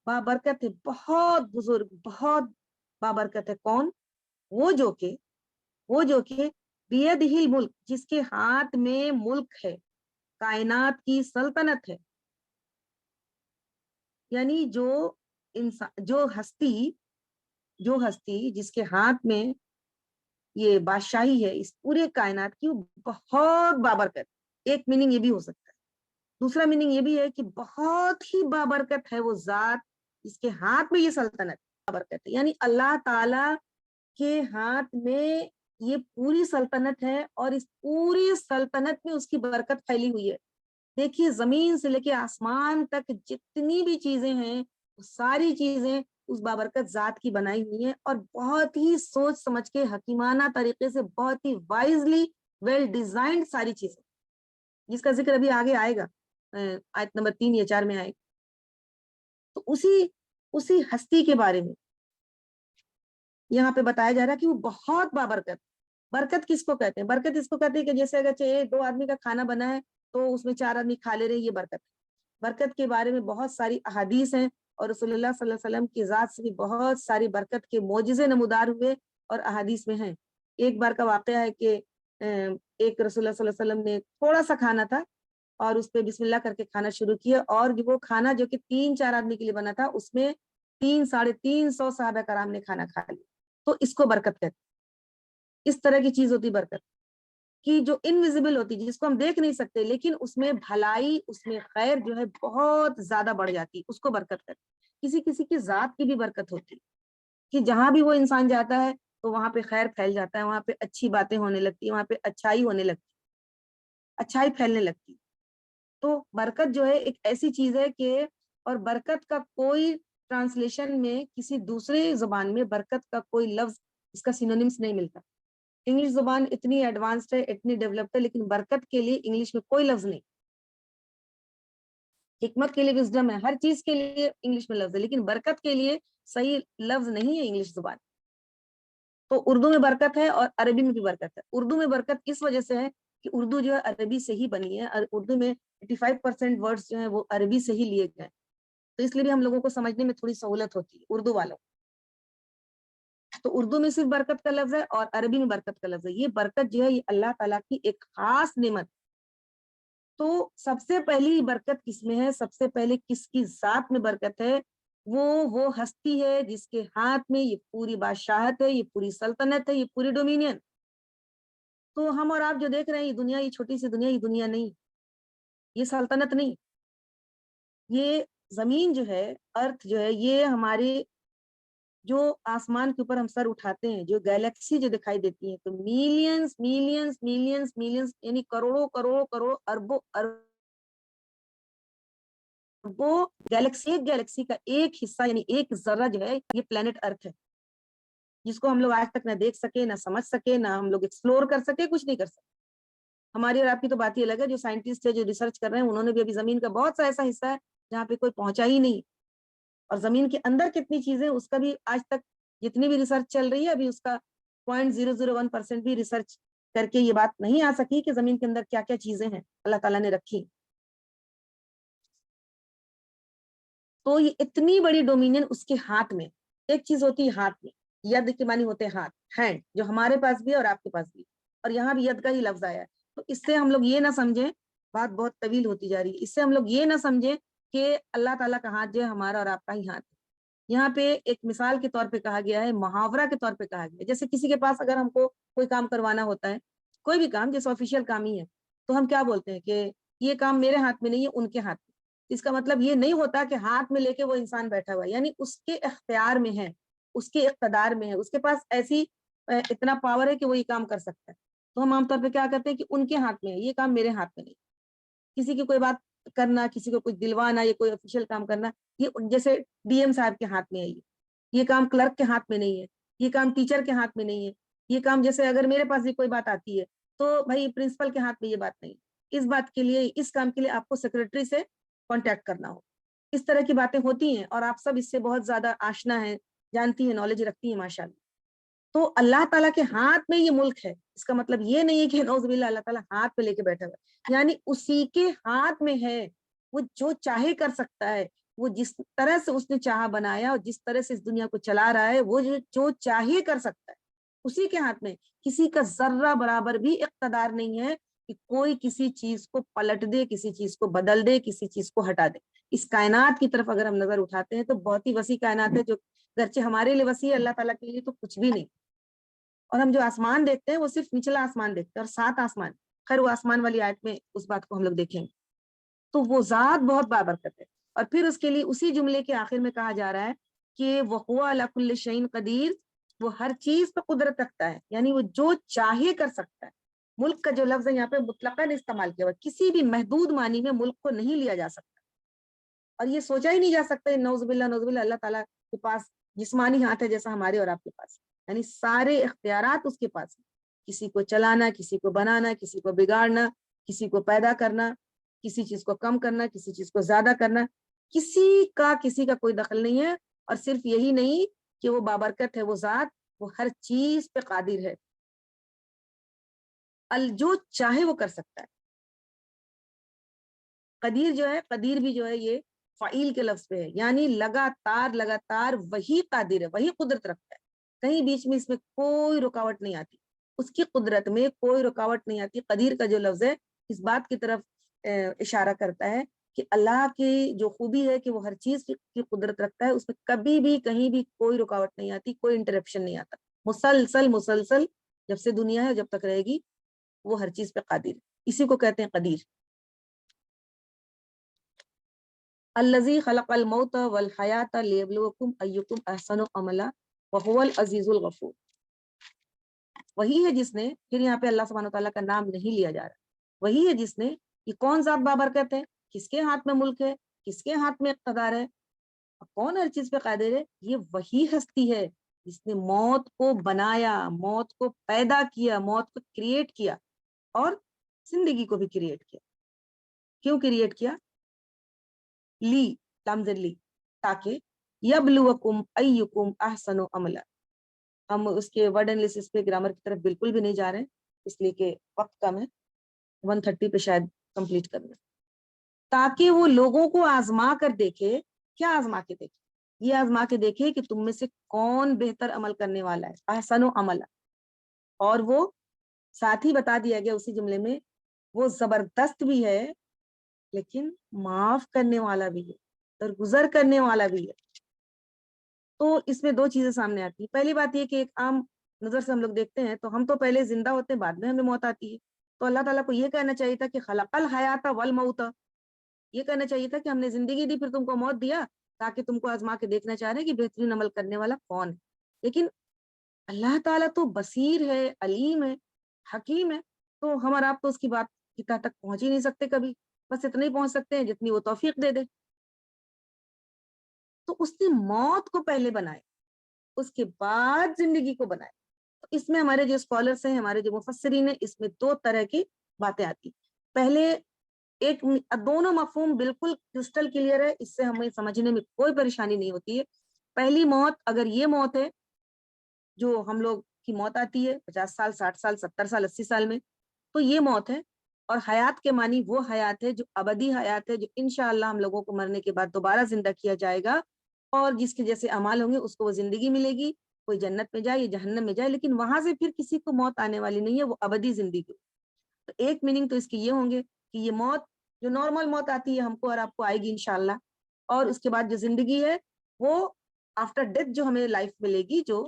[SPEAKER 1] بابرکت ہے، بہت بزرگ، بہت بابرکت ہے. کون؟ وہ جو کہ بیدہ الملک، جس کے ہاتھ میں ملک ہے، کائنات کی سلطنت ہے. یعنی جو ہستی جس کے ہاتھ میں یہ بادشاہی ہے اس پورے کائنات کی، وہ بہت بابرکت. ایک میننگ یہ بھی ہو سکتا ہے. دوسرا میننگ یہ بھی ہے کہ بہت ہی بابرکت ہے وہ ذات جس کے ہاتھ میں یہ سلطنت بابرکت ہے. یعنی اللہ تعالی کے ہاتھ میں یہ پوری سلطنت ہے اور اس پوری سلطنت میں اس کی برکت پھیلی ہوئی ہے. دیکھیے زمین سے لے کے آسمان تک جتنی بھی چیزیں ہیں ساری چیزیں اس بابرکت ذات کی بنائی ہوئی ہیں اور بہت ہی سوچ سمجھ کے حکیمانہ طریقے سے بہت ہی وائزلی ویل ڈیزائنڈ ساری چیزیں جس کا ذکر ابھی آگے آئے گا آیت نمبر 3 یا 4 میں آئے گا. تو اسی ہستی کے بارے میں یہاں پہ بتایا جا رہا ہے کہ وہ بہت بابرکت. برکت کس کو کہتے ہیں؟ برکت اس کو کہتے ہیں کہ جیسے اگر چاہے 2 آدمی کا کھانا بنا ہے تو اس میں 4 آدمی کھا لے رہے ہیں، یہ برکت. برکت کے بارے میں بہت ساری احادیث ہیں اور رسول اللہ صلی اللہ علیہ وسلم کی ذات سے بھی بہت ساری برکت کے معجزے نمودار ہوئے اور احادیث میں ہیں. ایک بار کا واقعہ ہے کہ ایک رسول اللہ صلی اللہ علیہ وسلم نے تھوڑا سا کھانا تھا اور اس پہ بسم اللہ کر کے کھانا شروع کیا اور وہ کھانا جو کہ 3-4 آدمی کے لیے بنا تھا اس میں 300-350 صحابہ کرام نے کھانا کھا لیا. تو اس کو برکت کہتے ہیں. اس طرح کی چیز ہوتی برکت کی جو انویزیبل ہوتی جس کو ہم دیکھ نہیں سکتے لیکن اس میں بھلائی اس میں خیر جو ہے بہت زیادہ بڑھ جاتی، اس کو برکت کرتے. کسی کسی کی ذات کی بھی برکت ہوتی کہ جہاں بھی وہ انسان جاتا ہے تو وہاں پہ خیر پھیل جاتا ہے، وہاں پہ اچھی باتیں ہونے لگتی، وہاں پہ اچھائی ہونے لگتی، اچھائی پھیلنے لگتی. تو برکت جو ہے ایک ایسی چیز ہے کہ اور برکت کا کوئی ٹرانسلیشن میں کسی دوسرے زبان میں برکت کا کوئی لفظ اس کا سینونیمس نہیں ملتا. انگلش زبان اتنی ایڈوانسڈ ہے، اتنی ڈیولپڈ ہے، لیکن برکت کے لیے انگلش میں کوئی لفظ نہیں. حکمت کے لیے وزڈم ہے، ہر چیز کے لیے انگلش میں لفظ ہے، لیکن برکت کے لیے صحیح لفظ نہیں ہے انگلش زبان. تو اردو میں برکت ہے اور عربی میں بھی برکت ہے. اردو میں برکت اس وجہ سے ہے کہ اردو جو ہے عربی سے ہی بنی ہے اور اردو میں 85% ورڈز جو ہیں وہ عربی سے ہی لیے گئے، تو اس لیے بھی ہم لوگوں کو سمجھنے میں تھوڑی سہولت ہوتی ہے اردو والوں. تو اردو میں صرف برکت کا لفظ ہے اور عربی میں برکت کا لفظ ہے. یہ برکت جو ہے یہ اللہ تعالیٰ کی ایک خاص نعمت. تو سب سے پہلی برکت کس میں ہے؟ سب سے پہلے کس کی ذات میں برکت ہے؟ وہ ہستی ہے جس کے ہاتھ میں یہ پوری بادشاہت ہے، یہ پوری سلطنت ہے، یہ پوری ڈومینین. تو ہم اور آپ جو دیکھ رہے ہیں یہ دنیا، یہ چھوٹی سی دنیا، یہ دنیا نہیں، یہ سلطنت نہیں. یہ زمین جو ہے، ارتھ جو ہے، یہ ہمارے جو آسمان کے اوپر ہم سر اٹھاتے ہیں، جو گیلیکسی جو دکھائی دیتی ہیں، تو میلینز میلینز میلینز میلینز یعنی کروڑوں کروڑوں کروڑ اربوں اربوں گیلیکسی کا ایک حصہ یعنی ایک ذرہ جو ہے یہ پلانٹ ارتھ ہے، جس کو ہم لوگ آج تک نہ دیکھ سکے، نہ سمجھ سکے، نہ ہم لوگ ایکسپلور کر سکے، کچھ نہیں کر سکے. ہماری اور آپ کی تو بات ہی الگ ہے. جو سائنٹسٹ ہے، جو ریسرچ کر رہے ہیں، انہوں نے بھی ابھی زمین کا بہت سا ایسا حصہ ہے جہاں پہ کوئی پہنچا ہی نہیں، اور زمین کے اندر کتنی چیزیں اس کا بھی آج تک جتنی بھی ریسرچ چل رہی ہے ابھی اس کا 0.001% بھی ریسرچ کر کے یہ بات نہیں آ سکی کہ زمین کے اندر کیا کیا چیزیں ہیں اللہ تعالیٰ نے رکھی. تو یہ اتنی بڑی ڈومینین اس کے ہاتھ میں. ایک چیز ہوتی ہے ہاتھ میں، ید کے معنی ہوتے ہیں ہاتھ، ہینڈ، جو ہمارے پاس بھی ہے اور آپ کے پاس بھی، اور یہاں بھی ید کا ہی لفظ آیا ہے. تو اس سے ہم لوگ یہ نہ سمجھیں، بات بہت طویل ہوتی جا رہی ہے، اس سے ہم لوگ یہ نہ سمجھیں کہ اللہ تعالیٰ کا ہاتھ جو ہے ہمارا اور آپ کا ہی ہاتھ ہے. یہاں پہ ایک مثال کے طور پہ کہا گیا ہے، محاورہ کے طور پہ کہا گیا ہے. جیسے کسی کے پاس اگر ہم کو کوئی کام کروانا ہوتا ہے، کوئی بھی کام جیسے آفیشیل کام ہی ہے، تو ہم کیا بولتے ہیں کہ یہ کام میرے ہاتھ میں نہیں ہے، ان کے ہاتھ میں. اس کا مطلب یہ نہیں ہوتا کہ ہاتھ میں لے کے وہ انسان بیٹھا ہوا ہے، یعنی اس کے اختیار میں ہے، اس کے اقتدار میں ہے، اس کے پاس ایسی اتنا پاور ہے کہ وہ یہ کام کر سکتا ہے. تو ہم عام طور پہ کیا کرتے ہیں کہ ان کے ہاتھ میں ہے، یہ کام میرے ہاتھ میں نہیں. کسی کی کوئی بات کرنا، کسی کو کچھ دلوانا، یا کوئی آفیشیل کام کرنا، یہ جیسے ڈی ایم صاحب کے ہاتھ میں ہے، یہ کام کلرک کے ہاتھ میں نہیں ہے، یہ کام ٹیچر کے ہاتھ میں نہیں ہے، یہ کام جیسے اگر میرے پاس بھی کوئی بات آتی ہے تو بھائی پرنسپل کے ہاتھ میں یہ بات نہیں. اس بات کے لیے، اس کام کے لیے آپ کو سیکرٹری سے کانٹیکٹ کرنا ہو. اس طرح کی باتیں ہوتی ہیں اور آپ سب اس سے بہت زیادہ آشنا ہیں، جانتی ہیں، نالج رکھتی ہیں ماشاءاللہ. تو اللہ تعالیٰ کے ہاتھ میں یہ ملک ہے. اس کا مطلب یہ نہیں ہے کہ نعوذ باللہ اللہ تعالیٰ ہاتھ پہ لے کے بیٹھا ہوا ہے، یعنی اسی کے ہاتھ میں ہے، وہ جو چاہے کر سکتا ہے. وہ جس طرح سے اس نے چاہا بنایا اور جس طرح سے اس دنیا کو چلا رہا ہے، وہ جو چاہے کر سکتا ہے، اسی کے ہاتھ میں. کسی کا ذرہ برابر بھی اقتدار نہیں ہے کہ کوئی کسی چیز کو پلٹ دے، کسی چیز کو بدل دے، کسی چیز کو ہٹا دے. اس کائنات کی طرف اگر ہم نظر اٹھاتے ہیں تو بہت ہی وسیع کائنات ہے، جو گرچہ ہمارے لیے وسیع ہے، اللہ تعالیٰ کے لیے تو کچھ بھی نہیں. اور ہم جو آسمان دیکھتے ہیں وہ صرف نچلا آسمان دیکھتے ہیں، اور 7 آسمان، خیر وہ آسمان والی آیت میں اس بات کو ہم لوگ دیکھیں گے. تو وہ ذات بہت بابرکت ہے. اور پھر اس کے لیے اسی جملے کے آخر میں کہا جا رہا ہے کہ وَهُوَ عَلَىٰ كُلِّ شَيْءٍ قَدِيرٌ، وہ ہر چیز پہ قدرت رکھتا ہے، یعنی وہ جو چاہے کر سکتا ہے۔ ملک کا جو لفظ ہے یہاں پہ مطلقاً استعمال کیا ہوا، کسی بھی محدود معنی میں ملک کو نہیں لیا جا سکتا، اور یہ سوچا ہی نہیں جا سکتا نعوذ باللہ نعوذ باللہ اللہ تعالیٰ کے پاس جسمانی ہاتھ ہے جیسا ہمارے اور آپ کے پاس، یعنی سارے اختیارات اس کے پاس ہیں، کسی کو چلانا، کسی کو بنانا، کسی کو بگاڑنا، کسی کو پیدا کرنا، کسی چیز کو کم کرنا، کسی چیز کو زیادہ کرنا، کسی کا کوئی دخل نہیں ہے۔ اور صرف یہی نہیں کہ وہ بابرکت ہے وہ ذات، وہ ہر چیز پہ قادر ہے، جو چاہے وہ کر سکتا ہے۔ قدیر جو ہے، قدیر بھی جو ہے یہ فعیل کے لفظ پہ ہے، یعنی لگاتار وہی قادر ہے، وہی قدرت رکھتا ہے، کہیں بیچ میں اس میں کوئی رکاوٹ نہیں آتی، اس کی قدرت میں کوئی رکاوٹ نہیں آتی۔ قدیر کا جو لفظ ہے اس بات کی طرف اشارہ کرتا ہے کہ اللہ کی جو خوبی ہے کہ وہ ہر چیز کی قدرت رکھتا ہے، اس میں کبھی بھی کہیں بھی کوئی رکاوٹ نہیں آتی، کوئی انٹرپشن نہیں آتا، مسلسل جب سے دنیا ہے جب تک رہے گی وہ ہر چیز پہ قادر ہے، اسی کو کہتے ہیں قدیر۔ الذی خلق الموت والحیات لیبلوکم ایکم احسن عملا وہو العزیز الغفور۔ وہی ہے جس نے، پھر یہاں پہ اللہ سبحانہ وتعالیٰ کا نام نہیں لیا جا رہا، وہی ہے جس نے، یہ کون ذات بابرکت ہے، کس کے ہاتھ میں ملک ہے، کس کے ہاتھ میں اقتدار ہے، کون ہر چیز پہ قادر ہے، یہ وہی ہستی ہے جس نے موت کو بنایا، موت کو پیدا کیا، موت کو کریٹ کیا، اور زندگی کو بھی کریٹ کیا۔ کیوں کریٹ کیا؟ لی، لامزد لی، تاکہ یبلوکم ایکم احسن عملا۔ ہم اس کے ورڈ انالیسس پہ، گرامر کی طرف بالکل بھی نہیں جا رہے ہیں، اس لیے کہ وقت کم ہے، 130 پہ شاید کمپلیٹ کرنا، تاکہ وہ لوگوں کو آزما کر دیکھے۔ کیا آزما کے دیکھے؟ یہ آزما کے دیکھے کہ تم میں سے کون بہتر عمل کرنے والا ہے، احسن عملا، اور وہ ساتھ ہی بتا دیا گیا اسی جملے میں، وہ زبردست بھی ہے لیکن معاف کرنے والا بھی ہے، درگزر کرنے والا بھی ہے۔ تو اس میں دو چیزیں سامنے آتی ہیں۔ پہلی بات یہ کہ ایک عام نظر سے ہم لوگ دیکھتے ہیں تو ہم تو پہلے زندہ ہوتے ہیں، بعد میں ہمیں موت آتی ہے، تو اللہ تعالیٰ کو یہ کہنا چاہیے تھا کہ خلق الحیات والموت، یہ کہنا چاہیے تھا کہ ہم نے زندگی دی پھر تم کو موت دیا تاکہ تم کو آزما کے دیکھنا چاہ رہے ہیں کہ بہترین عمل کرنے والا کون ہے۔ لیکن اللہ تعالیٰ تو بصیر ہے، علیم ہے، حکیم ہے، تو ہم اور آپ تو اس کی بات کی تہ تک پہنچ ہی نہیں سکتے کبھی، بس اتنا ہی پہنچ سکتے ہیں جتنی وہ توفیق دے دے۔ تو اس نے موت کو پہلے بنائے، اس کے بعد زندگی کو بنائے۔ تو اس میں ہمارے جو اسکالرس ہیں، ہمارے جو مفسرین ہیں، اس میں دو طرح کی باتیں آتی۔ پہلے ایک، دونوں مفہوم بالکل کرسٹل کلیئر ہے، اس سے ہمیں سمجھنے میں کوئی پریشانی نہیں ہوتی ہے۔ پہلی موت اگر یہ موت ہے جو ہم لوگ کی موت آتی ہے 50 سال، 60 سال، 70 سال، 80 سال میں، تو یہ موت ہے۔ اور حیات کے معنی وہ حیات ہے جو ابدی حیات ہے، جو انشاءاللہ ہم لوگوں کو مرنے کے بعد دوبارہ زندہ کیا جائے گا، اور جس کے جیسے اعمال ہوں گے اس کو وہ زندگی ملے گی، کوئی جنت میں جائے یا جہنم میں جائے، لیکن وہاں سے پھر کسی کو موت آنے والی نہیں ہے، وہ ابدی زندگی۔ تو ایک میننگ تو اس کے یہ ہوں گے کہ یہ موت جو نارمل موت آتی ہے ہم کو اور آپ کو آئے گی انشاءاللہ، اور اس کے بعد جو زندگی ہے وہ آفٹر ڈیتھ جو ہمیں لائف ملے گی، جو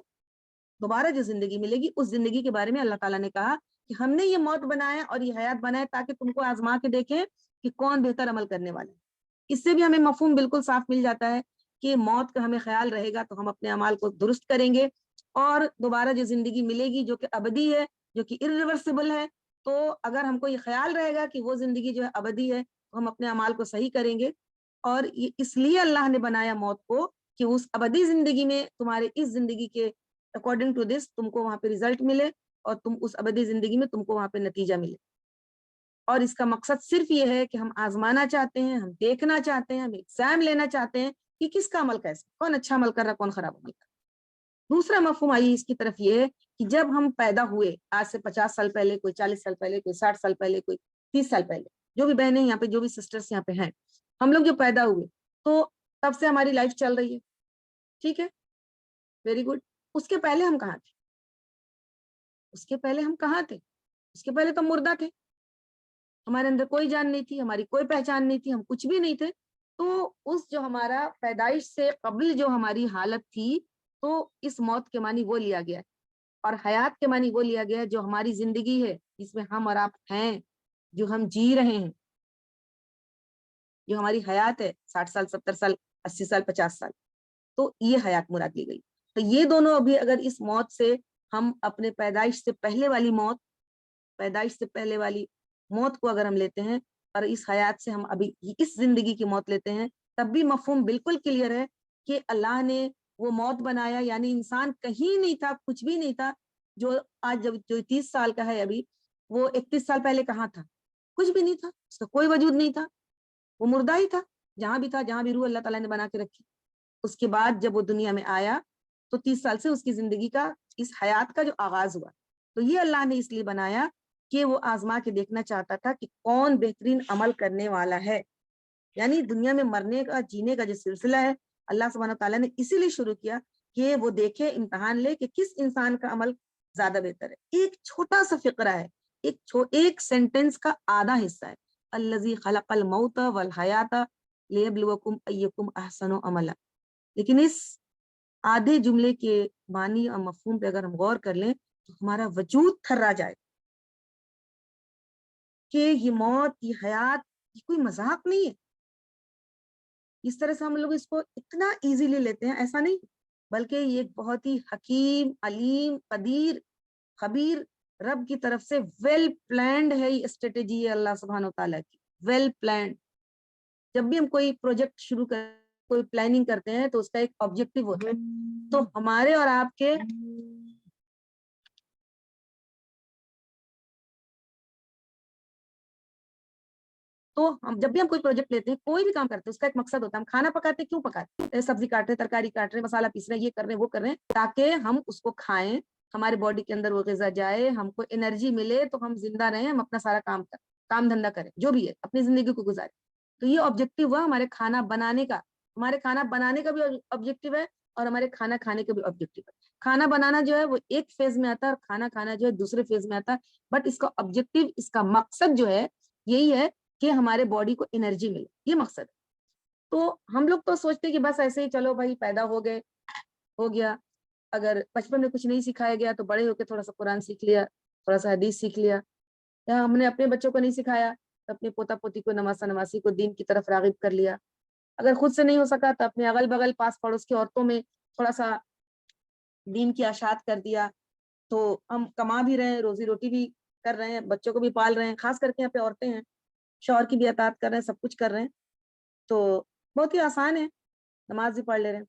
[SPEAKER 1] دوبارہ جو زندگی ملے گی، اس زندگی کے بارے میں اللہ تعالیٰ نے کہا کہ ہم نے یہ موت بنایا اور یہ حیات بنایا تاکہ تم کو آزما کے دیکھیں کہ کون بہتر عمل کرنے والا ہے۔ اس سے بھی ہمیں مفہوم بالکل صاف مل جاتا ہے کہ موت کا ہمیں خیال رہے گا تو ہم اپنے اعمال کو درست کریں گے، اور دوبارہ جو زندگی ملے گی جو کہ ابدی ہے، جو کہ irreversible ہے، تو اگر ہم کو یہ خیال رہے گا کہ وہ زندگی جو ہے ابدی ہے تو ہم اپنے اعمال کو صحیح کریں گے۔ اور اس لیے اللہ نے بنایا موت کو کہ اس ابدی زندگی میں تمہارے اس زندگی کے اکارڈنگ ٹو دس تم کو وہاں پہ ریزلٹ ملے، اور تم اس ابدی زندگی میں تم کو وہاں پہ نتیجہ ملے۔ اور اس کا مقصد صرف یہ ہے کہ ہم آزمانا چاہتے ہیں، ہم دیکھنا چاہتے ہیں، ہم ایگزام لینا چاہتے ہیں کہ کس کا عمل کیسا، کون اچھا عمل کر رہا ہے، کون خراب عمل کر رہا ہے۔ دوسرا مفہوم آئی اس کی طرف یہ ہے کہ جب ہم پیدا ہوئے آج سے 50 سال پہلے، کوئی 40 سال پہلے، کوئی 60 سال پہلے، کوئی 30 سال پہلے، جو بھی بہنیں یہاں پہ، جو بھی سسٹرز یہاں پہ ہیں، ہم لوگ جو پیدا ہوئے تو تب سے ہماری لائف چل رہی ہے، ٹھیک ہے، ویری گڈ۔ اس کے پہلے ہم کہاں تھے؟ اس کے پہلے ہم کہاں تھے؟ اس کے پہلے تو مردہ تھے، ہمارے اندر کوئی جان نہیں تھی، ہماری کوئی پہچان نہیں تھی، ہم کچھ بھی نہیں تھے۔ تو اس جو ہمارا پیدائش سے قبل جو ہماری حالت تھی، تو اس موت کے معنی وہ لیا گیا ہے، اور حیات کے معنی وہ لیا گیا ہے جو ہماری زندگی ہے، جس میں ہم اور آپ ہیں، جو ہم جی رہے ہیں، جو ہماری حیات ہے 60 سال، 70 سال، 80 سال، 50 سال، تو یہ حیات مراد لی گئی۔ تو یہ دونوں ابھی اگر اس موت سے ہم اپنے پیدائش سے پہلے والی موت کو اگر ہم لیتے ہیں اور اس حیات سے ہم ابھی اس زندگی کی موت لیتے ہیں، تب بھی مفہوم بالکل کلیئر ہے کہ اللہ نے وہ موت بنایا، یعنی انسان کہیں نہیں تھا، کچھ بھی نہیں تھا. جو آج جو 30 سال کا ہے ابھی، وہ 31 سال پہلے کہاں تھا؟ کچھ بھی نہیں تھا، اس کا کوئی وجود نہیں تھا، وہ مردہ ہی تھا. جہاں بھی تھا، جہاں بھی روح اللہ تعالیٰ نے بنا کے رکھی. اس کے بعد جب وہ دنیا میں آیا تو 30 سال سے اس کی زندگی کا، اس حیات کا جو آغاز ہوا. تو یہ اللہ نے اس لیے بنایا کہ وہ آزما کے دیکھنا چاہتا تھا کہ کون بہترین عمل کرنے والا ہے. یعنی دنیا میں مرنے کا، جینے کا جو سلسلہ ہے، اللہ سبحانہ تعالیٰ نے اسی لیے شروع کیا کہ وہ دیکھے، امتحان لے کہ کس انسان کا عمل زیادہ بہتر ہے. ایک چھوٹا سا فقرہ ہے، ایک سینٹنس کا آدھا حصہ ہے، الذی خلق الموت والحیات لیبلوکم ایکم احسن عملا. لیکن اس آدھے جملے کے معنی اور مفہوم پہ اگر ہم غور کر لیں تو ہمارا وجود تھرا جائے کہ یہ موت، یہ حیات، یہ کوئی مذاق نہیں ہے. اس طرح سے ہم لوگ اس کو اتنا ایزیلی لیتے ہیں، ایسا نہیں، بلکہ یہ بہت ہی حکیم، علیم، قدیر، خبیر رب کی طرف سے ویل پلانڈ ہے. یہ اسٹریٹجی ہے اللہ سبحانہ تعالیٰ کی، ویل پلانڈ. جب بھی ہم کوئی پروجیکٹ شروع کرتے، کوئی پلاننگ کرتے ہیں تو اس کا ایک آبجیکٹو ہوتا ہے. تو ہمارے اور آپ کے تو ہم جب بھی ہم کوئی پروجیکٹ لیتے ہیں، کوئی بھی کام کرتے ہیں، اس کا ایک مقصد ہوتا ہے. ہم کھانا پکاتے ہیں، کیوں پکاتے ہیں؟ سبزی کاٹ رہے، ترکاری کاٹ رہے، مسالہ پیس رہے، یہ کر رہے ہیں، وہ کر رہے ہیں تاکہ ہم اس کو کھائیں، ہمارے باڈی کے اندر وہ غذا جائے، ہم کو انرجی ملے تو ہم زندہ رہیں، ہم اپنا سارا کام دھندا کریں، جو بھی ہے اپنی زندگی کو گزارے. تو یہ آبجیکٹو ہوا ہمارے کھانا بنانے کا. ہمارے کھانا بنانے کا بھی آبجیکٹو ہے اور ہمارے کھانا کھانے کا بھی آبجیکٹو ہے. کھانا بنانا جو ہے وہ ایک فیز میں آتا ہے اور کھانا کھانا جو ہے دوسرے فیز میں آتا ہے. بٹ اس کا آبجیکٹو، اس کا مقصد جو ہے یہی ہے کہ ہمارے باڈی کو انرجی ملے، یہ مقصد ہے. تو ہم لوگ تو سوچتے کہ بس ایسے ہی چلو بھائی پیدا ہو گئے، ہو گیا. اگر بچپن میں کچھ نہیں سکھایا گیا تو بڑے ہو کے تھوڑا سا قرآن سیکھ لیا، تھوڑا سا حدیث سیکھ لیا. یا ہم نے اپنے بچوں کو نہیں سکھایا تو اپنے پوتا پوتی کو، نواسا نواسی کو دین کی طرف راغب کر لیا. اگر خود سے نہیں ہو سکا تو اپنے اگل بغل پاس پڑوس کی عورتوں میں تھوڑا سا دین کی اشاعت کر دیا. تو ہم کما بھی رہے ہیں، روزی روٹی بھی کر رہے ہیں، بچوں کو بھی پال رہے ہیں. خاص کر کے یہاں پہ عورتیں ہیں، شوہر کی بھی اطاعت کر رہے ہیں، سب کچھ کر رہے ہیں. تو بہت ہی آسان ہے، نماز بھی پڑھ لے رہے ہیں.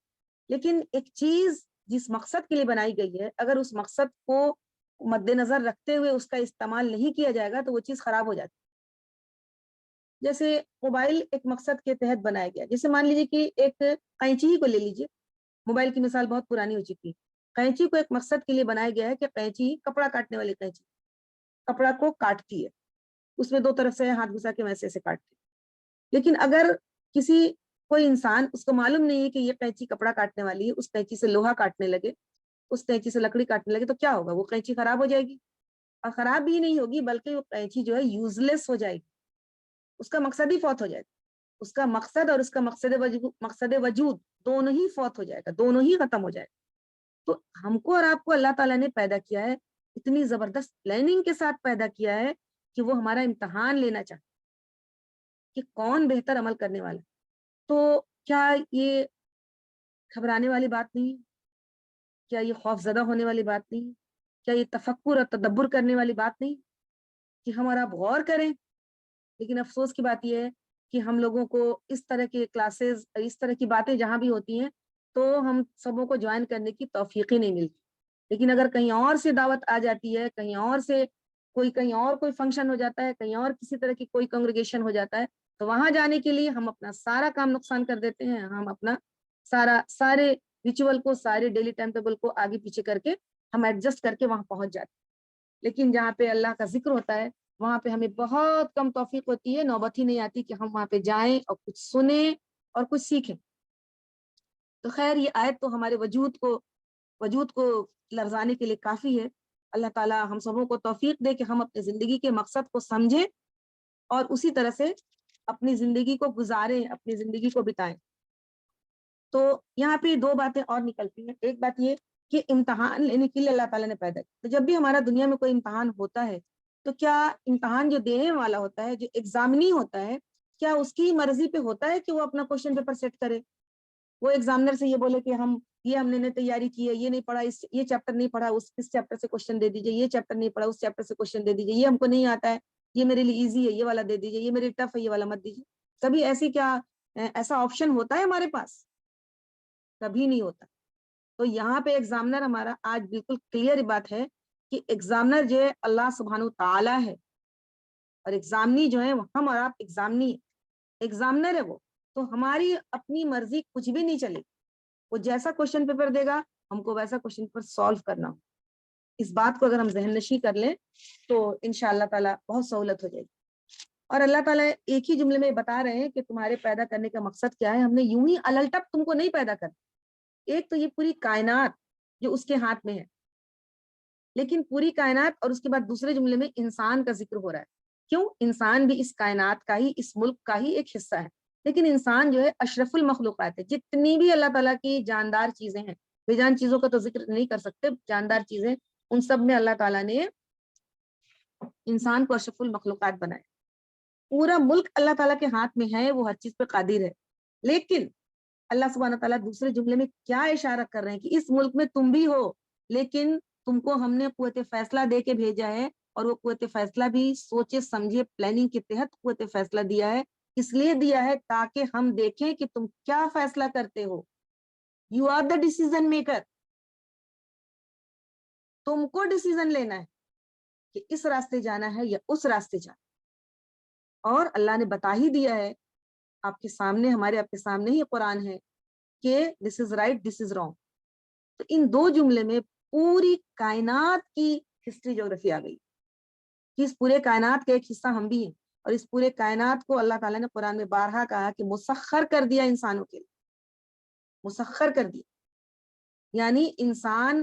[SPEAKER 1] لیکن ایک چیز جس مقصد کے لیے بنائی گئی ہے، اگر اس مقصد کو مد نظر رکھتے ہوئے اس کا استعمال نہیں کیا جائے گا تو وہ چیز خراب ہو جاتی. جیسے موبائل ایک مقصد کے تحت بنایا گیا. جیسے مان لیجیے کہ ایک قینچی ہی کو لے لیجیے، موبائل کی مثال بہت پرانی ہو چکی. قینچی کو ایک مقصد کے لیے بنایا گیا ہے کہ قینچی، کپڑا کاٹنے والی قینچی، کپڑا کو کاٹتی ہے، اس میں دو طرف سے ہاتھ گھسا کے ویسے سے کاٹتی ہے. لیکن اگر کوئی انسان، اس کو معلوم نہیں ہے کہ یہ قینچی کپڑا کاٹنے والی ہے، اس قینچی سے لوہا کاٹنے لگے، اس قینچی سے لکڑی کاٹنے لگے، تو کیا ہوگا؟ وہ قینچی خراب ہو جائے گی. اور خراب بھی نہیں ہوگی بلکہ وہ قینچی جو ہے یوز لیس ہو جائے گی، اس کا مقصد ہی فوت ہو جائے گا. اس کا مقصد اور اس کا مقصد وجود دونوں ہی فوت ہو جائے گا، دونوں ہی ختم ہو جائے گا. تو ہم کو اور آپ کو اللہ تعالیٰ نے پیدا کیا ہے، اتنی زبردست پلاننگ کے ساتھ پیدا کیا ہے کہ وہ ہمارا امتحان لینا چاہتا کہ کون بہتر عمل کرنے والا. تو کیا یہ گھبرانے والی بات نہیں؟ کیا یہ خوف زدہ ہونے والی بات نہیں؟ کیا یہ تفکر اور تدبر کرنے والی بات نہیں کہ ہم اور آپ غور کریں؟ لیکن افسوس کی بات یہ ہے کہ ہم لوگوں کو اس طرح کے کلاسز، اس طرح کی باتیں جہاں بھی ہوتی ہیں تو ہم سبوں کو جوائن کرنے کی توفیق ہی نہیں ملتی. لیکن اگر کہیں اور سے دعوت آ جاتی ہے، کہیں اور سے کہیں اور کوئی فنکشن ہو جاتا ہے، کہیں اور کسی طرح کی کوئی کنگریگیشن ہو جاتا ہے، تو وہاں جانے کے لیے ہم اپنا سارا کام نقصان کر دیتے ہیں. ہم اپنا سارے ریچول کو، سارے ڈیلی ٹائم ٹیبل کو آگے پیچھے کر کے ہم ایڈجسٹ کر کے وہاں پہنچ جاتے ہیں. لیکن جہاں پہ اللہ کا ذکر ہوتا ہے وہاں پہ ہمیں بہت کم توفیق ہوتی ہے، نوبت ہی نہیں آتی کہ ہم وہاں پہ جائیں اور کچھ سنیں اور کچھ سیکھیں. تو خیر، یہ آیت تو ہمارے وجود کو لرزانے کے لیے کافی ہے. اللہ تعالیٰ ہم سبوں کو توفیق دے کہ ہم اپنی زندگی کے مقصد کو سمجھیں اور اسی طرح سے اپنی زندگی کو گزاریں، اپنی زندگی کو بتائیں. تو یہاں پہ دو باتیں اور نکلتی ہیں. ایک بات یہ کہ امتحان لینے کے لیے اللہ تعالیٰ نے پیدا کیا. تو جب بھی ہمارا دنیا میں کوئی امتحان ہوتا ہے تو کیا امتحان جو دینے والا ہوتا ہے، جو ایگزامنی ہوتا ہے، کیا اس کی مرضی پہ ہوتا ہے کہ وہ اپنا کوشچن پیپر سیٹ کرے؟ وہ ایگزامنر سے یہ بولے کہ ہم یہ ہم نے تیاری کی ہے، یہ نہیں پڑھا، یہ چیپٹر نہیں پڑھا، اس چیپٹر سے کوشچن دے دیجیے، یہ چیپٹر نہیں پڑھا، اس چیپٹر سے کوشچن دے دیجیے، یہ ہم کو نہیں آتا ہے، یہ میرے لیے ایزی ہے، یہ والا دے دیجیے، یہ میرے ٹف ہے، یہ والا مت دیجیے. کبھی ایسا آپشن ہوتا ہے ہمارے پاس؟ کبھی نہیں ہوتا. تو یہاں پہ ایگزامنر ہمارا آج بالکل کلیئر بات ہے کہ ایگزامنر جو ہے اللہ سبحانہ تعالیٰ ہے، اور ایگزامنی جو ہے ہم اور آپ ایگزامنر ہے وہ. تو ہماری اپنی مرضی کچھ بھی نہیں چلے. وہ جیسا کوشچن پیپر دے گا ہم کو ویسا کوشچن پیپر سالو کرنا ہو. اس بات کو اگر ہم ذہن نشی کر لیں تو انشاءاللہ تعالیٰ بہت سہولت ہو جائے گی. اور اللہ تعالیٰ ایک ہی جملے میں بتا رہے ہیں کہ تمہارے پیدا کرنے کا مقصد کیا ہے. ہم نے یوں ہی الٹپ تم کو نہیں پیدا کر. ایک تو یہ پوری کائنات جو اس کے ہاتھ میں ہے، لیکن پوری کائنات، اور اس کے بعد دوسرے جملے میں انسان کا ذکر ہو رہا ہے. کیوں؟ انسان بھی اس کائنات کا ہی، اس ملک کا ہی ایک حصہ ہے. لیکن انسان جو ہے اشرف المخلوقات ہے. جتنی بھی اللہ تعالیٰ کی جاندار چیزیں ہیں، بے جان چیزوں کا تو ذکر نہیں کر سکتے، جاندار چیزیں، ان سب میں اللہ تعالیٰ نے انسان کو اشرف المخلوقات بنائے. پورا ملک اللہ تعالیٰ کے ہاتھ میں ہے، وہ ہر چیز پہ قادر ہے. لیکن اللہ سبحانہ تعالیٰ دوسرے جملے میں کیا اشارہ کر رہے ہیں کہ اس ملک میں تم بھی ہو، لیکن تم کو ہم نے قوت فیصلہ دے کے بھیجا ہے. اور وہ قوت فیصلہ بھی سوچے سمجھے پلاننگ کے تحت قوت فیصلہ دیا ہے. اس لیے دیا ہے تاکہ ہم دیکھیں کہ تم کیا فیصلہ کرتے ہو. You are the decision maker. تم کو ڈیسیزن لینا ہے کہ اس راستے جانا ہے یا اس راستے جانا. اور اللہ نے بتا ہی دیا ہے آپ کے سامنے، ہمارے آپ کے سامنے ہی قرآن ہے کہ دس is right, this is wrong. تو ان دو جملے میں پوری کائنات کی ہسٹری جیوگرافی آ گئی کہ اس پورے کائنات کا ایک حصہ ہم بھی ہیں. اور اس پورے کائنات کو اللہ تعالیٰ نے قرآن میں بارہا کہا کہ مسخر کر دیا انسانوں کے لیے. مسخر کر دیا یعنی انسان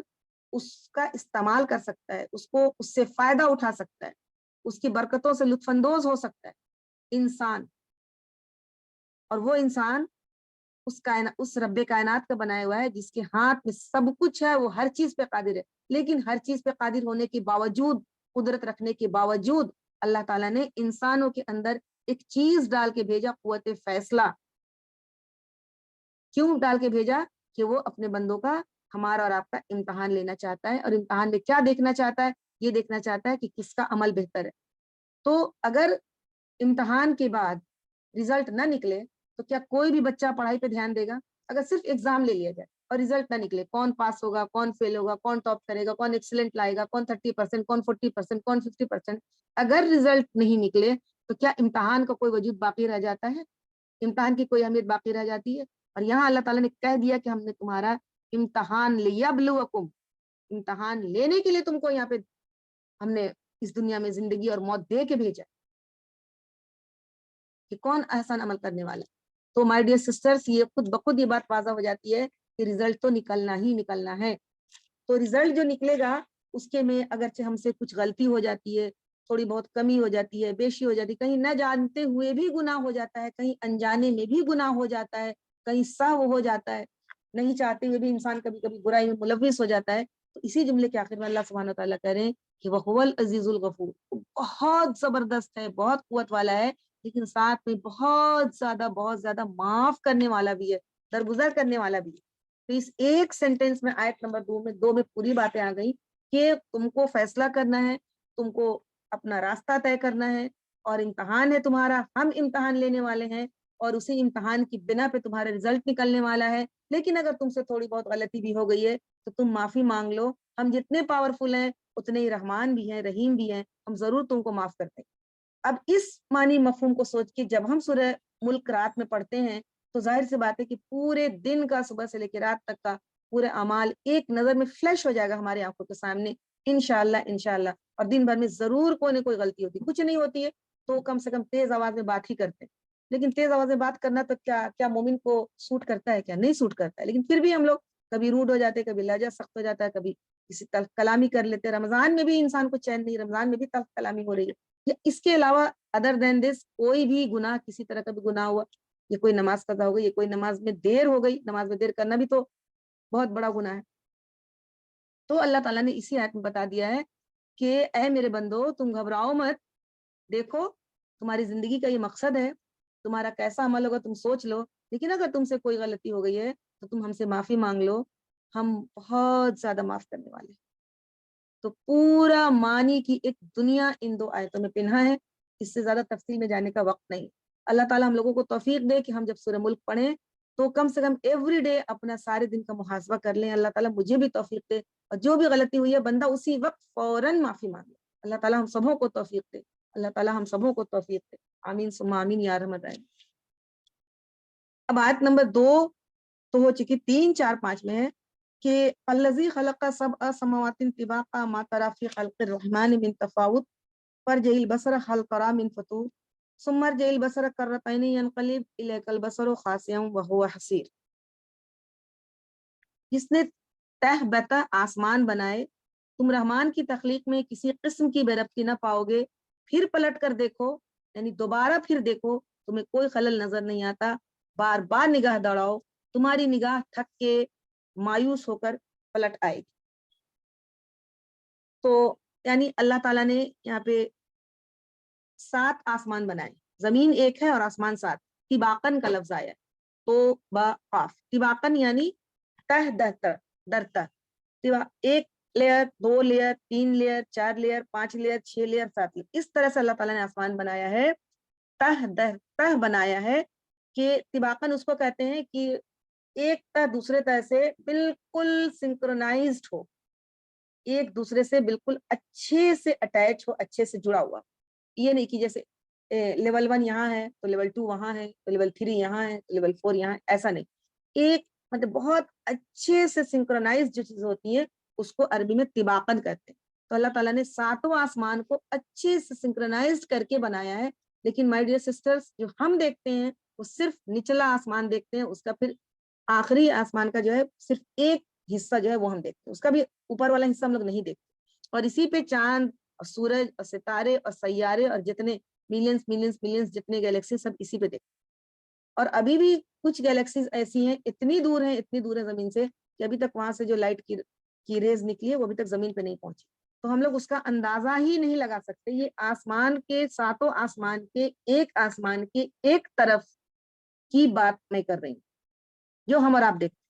[SPEAKER 1] اس کا استعمال کر سکتا ہے، اس سے فائدہ اٹھا سکتا ہے، اس کی برکتوں سے لطف اندوز ہو سکتا ہے انسان. اور وہ انسان اس رب کائنات کا بنایا ہوا ہے جس کے ہاتھ میں سب کچھ ہے. وہ ہر چیز پہ قادر ہے. لیکن ہر چیز پہ قادر ہونے کے باوجود، قدرت رکھنے کے باوجود، اللہ تعالیٰ نے انسانوں کے اندر ایک چیز ڈال کے بھیجا، قوت فیصلہ. کیوں ڈال کے بھیجا؟ کہ وہ اپنے بندوں کا، ہمارا اور آپ کا امتحان لینا چاہتا ہے. اور امتحان میں کیا دیکھنا چاہتا ہے؟ یہ دیکھنا چاہتا ہے کہ کس کا عمل بہتر ہے. تو اگر امتحان کے بعد رزلٹ نہ نکلے تو کیا کوئی بھی بچہ پڑھائی پہ دھیان دے گا؟ اگر صرف ایگزام لے لیا جائے اور رزلٹ نہ نکلے، کون پاس ہوگا، کون فیل ہوگا، کون ٹاپ کرے گا، کون ایکسلنٹ لائے گا، کون 30%، کون 40%، کون 50%؟ اگر رزلٹ نہیں نکلے تو کیا امتحان کا کوئی وجود باقی رہ جاتا ہے؟ امتحان کی کوئی اہمیت باقی رہ جاتی ہے؟ اور یہاں اللہ تعالیٰ نے کہہ دیا کہ ہم نے تمہارا امتحان لیبلوکم، امتحان لینے کے لیے تم کو یہاں پہ ہم نے اس دنیا میں زندگی اور موت دے کے بھیجا کہ کون احسن عمل کرنے والا. تو مائی ڈیئر سسٹرز، یہ خود بخود یہ بات واضح ہو جاتی ہے کہ رزلٹ تو نکلنا ہی نکلنا ہے. تو رزلٹ جو نکلے گا اس کے میں اگرچہ ہم سے کچھ غلطی ہو جاتی ہے، تھوڑی بہت کمی ہو جاتی ہے، بیشی ہو جاتی ہے، کہیں نہ جانتے ہوئے بھی گناہ ہو جاتا ہے، کہیں انجانے میں بھی گناہ ہو جاتا ہے، کہیں سہو ہو جاتا ہے، نہیں چاہتے ہوئے بھی انسان کبھی کبھی برائی میں ملوث ہو جاتا ہے. تو اسی جملے کے آخر میں اللہ سبحانہ وتعالیٰ کہہ رہے ہیں کہ وہ العزیز الغفور، بہت زبردست ہے، بہت قوت والا ہے، لیکن ساتھ میں بہت زیادہ معاف کرنے والا بھی ہے، درگزر کرنے والا بھی ہے. تو اس ایک سینٹینس میں آیت نمبر 2 میں پوری باتیں آ گئی کہ تم کو فیصلہ کرنا ہے، تم کو اپنا راستہ طے کرنا ہے، اور امتحان ہے تمہارا، ہم امتحان لینے والے ہیں، اور اسی امتحان کی بنا پہ تمہارا رزلٹ نکلنے والا ہے. لیکن اگر تم سے تھوڑی بہت غلطی بھی ہو گئی ہے تو تم معافی مانگ لو. ہم جتنے پاورفل ہیں اتنے ہی رحمان بھی ہیں، رحیم بھی ہیں، ہم ضرور تم کو معاف کرتے ہیں. اب اس معنی مفہوم کو سوچ کے جب ہم سورہ ملک رات میں پڑھتے ہیں تو ظاہر سی بات ہے کہ پورے دن کا، صبح سے لے کے رات تک کا پورے اعمال ایک نظر میں فلیش ہو جائے گا ہماری آنکھوں کے سامنے، انشاءاللہ. اور دن بھر میں ضرور کوئی نہ کوئی غلطی ہوتی، کچھ نہیں ہوتی ہے تو کم سے کم تیز آواز میں بات ہی کرتے ہیں. لیکن تیز آواز میں بات کرنا تو کیا مومن کو سوٹ کرتا ہے؟ کیا نہیں سوٹ کرتا ہے. لیکن پھر بھی ہم لوگ کبھی روڈ ہو جاتے، کبھی لہجہ سخت ہو جاتا ہے، کبھی کسی تلخ کلامی کر لیتے. رمضان میں بھی انسان کو چین نہیں، رمضان میں بھی تلخ کلامی ہو رہی ہے. یا اس کے علاوہ ادر دین دس کوئی بھی گناہ، کسی طرح کا بھی گناہ ہوا، یہ کوئی نماز قضا ہو گئی، یہ کوئی نماز میں دیر ہو گئی، نماز میں دیر کرنا بھی تو بہت بڑا گناہ ہے. تو اللہ تعالیٰ نے اسی آیت میں بتا دیا ہے کہ اے میرے بندو، تم گھبراؤ مت، دیکھو تمہاری زندگی کا یہ مقصد ہے، تمہارا کیسا عمل ہوگا تم سوچ لو. لیکن اگر تم سے کوئی غلطی ہو گئی ہے تو تم ہم سے معافی مانگ لو. ہم بہت زیادہ معاف کرنے والے ہیں۔ تو پورا معنی کی ایک دنیا ان 2 آیتوں میں پنہا ہے، اس سے زیادہ تفصیل میں جانے کا وقت نہیں۔ اللہ تعالیٰ ہم لوگوں کو توفیق دے کہ ہم جب سورہ ملک پڑھیں تو کم سے کم ایوری ڈے اپنا سارے دن کا محاسبہ کر لیں۔ اللہ تعالیٰ مجھے بھی توفیق دے، اور جو بھی غلطی ہوئی ہے بندہ اسی وقت فوراً معافی مانگے۔ اللہ تعالیٰ ہم سبوں کو توفیق دے، اللہ تعالیٰ ہم سبوں کو توفیق دے، آمین ثم آمین یا ارحم الراحمین۔ اب آیت نمبر 2 تو ہو چکی، 3 4 5 میں ہے کہ الذی خلق سبع سماوات طباقا ما تری فی خلق الرحمن من تفاوت فرجع البصر هل تری من فطور ثم ارجع البصر کرتین ينقلب الیک البصر خاسئا وهو حسیر۔ جس نے تہ بتہ آسمان بنائے، تم رحمان کی تخلیق میں کسی قسم کی بے ربطی نہ پاؤ گے، پھر پلٹ کر دیکھو، یعنی دوبارہ پھر دیکھو، تمہیں کوئی خلل نظر نہیں آتا، بار بار نگاہ دوڑاؤ، تمہاری نگاہ تھک کے مایوس ہو کر پلٹ آئے گی۔ تو یعنی اللہ تعالیٰ نے یہاں پہ 7 آسمان بنائے، زمین ایک ہے اور آسمان 7، طباقن کا لفظ آیا، تو با قاف، طباقن یعنی تہ در تہ، ایک layer, 2 layer, 3 layer, 4 layer, 5 layer, 6 layer, 7 layer, اس طرح سے اللہ تعالیٰ نے آسمان بنایا ہے، تہ در تہ بنایا ہے، کہ طباقن اس کو کہتے ہیں کہ ایک تہ دوسرے تہ سے بالکل سنکرونائزڈ ہو، ایک دوسرے سے بالکل اچھے سے اٹیچ ہو، اچھے سے جڑا ہوا۔ یہ نہیں کہ جیسے لیول 1 یہاں ہے تو لیول 2 وہاں ہے تو لیول 3 یہاں ہے تو لیول 4 یہاں ہے، ایسا نہیں، ایک مطلب بہت اچھے سے سنکرونائز جو چیز ہوتی ہے اس کو عربی میں طباقن کہتے ہیں۔ تو اللہ تعالیٰ نے 7 آسمان کو اچھے سے سنکرونائز کر کے بنایا ہے، لیکن مائی ڈیئر سسٹرز جو ہم دیکھتے ہیں وہ صرف نچلا آسمان دیکھتے ہیں، اس کا پھر آخری آسمان کا جو ہے صرف ایک حصہ جو ہے وہ ہم دیکھتے ہیں، اس کا بھی اوپر والا حصہ ہم لوگ نہیں دیکھتے، اور اسی پہ چاند اور سورج اور ستارے اور سیارے اور جتنے ملینز جتنے گیلیکسی سب اسی پہ دیکھتے ہیں۔ اور ابھی بھی کچھ گیلیکسیز ایسی ہیں، اتنی دور ہیں زمین سے، کہ ابھی تک وہاں سے جو لائٹ کی ریز نکلی ہے وہ ابھی تک زمین پہ نہیں پہنچی، تو ہم لوگ اس کا اندازہ ہی نہیں لگا سکتے۔ یہ آسمان کے 7 آسمان کے آسمان کے ایک طرف کی بات میں کر رہی ہوں جو ہم اور آپ دیکھتے،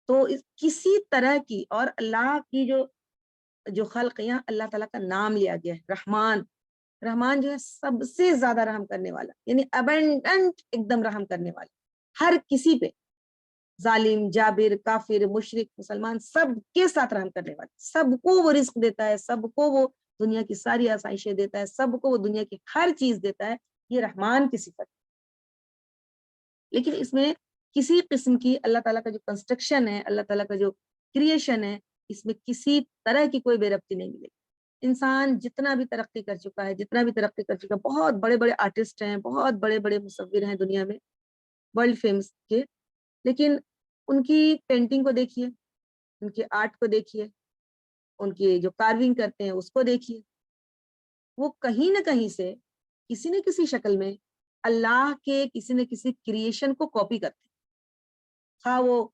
[SPEAKER 1] تو کسی طرح کی، اور اللہ کی جو خلق، یہاں اللہ تعالیٰ کا نام لیا گیا ہے رحمان، رحمان جو ہے سب سے زیادہ رحم کرنے والا، یعنی ابنڈنٹ ایک دم رحم کرنے والا، ہر کسی پہ، ظالم، جابر، کافر، مشرک، مسلمان، سب کے ساتھ رحم کرنے والا، سب کو وہ رزق دیتا ہے، سب کو وہ دنیا کی ساری آسائشیں دیتا ہے، سب کو وہ دنیا کی ہر چیز دیتا ہے، یہ رحمان کی صفت۔ لیکن اس میں کسی قسم کی اللہ تعالیٰ کا جو کنسٹرکشن ہے، اللہ تعالیٰ کا جو کریشن ہے، اس میں کسی طرح کی کوئی بے ربطی نہیں ملے گی۔ انسان جتنا بھی ترقی کر چکا ہے، بہت بڑے بڑے آرٹسٹ ہیں، بہت بڑے بڑے مصور ہیں دنیا میں، ورلڈ فیمس کے، لیکن ان کی پینٹنگ کو دیکھیے، ان کے آرٹ کو دیکھیے، ان کی جو کارونگ کرتے ہیں اس کو دیکھیے، وہ کہیں نہ کہیں سے کسی نہ کسی شکل میں اللہ کے کسی نہ کسی کریشن کو کاپی کرتے ہیں۔ ہاں، وہ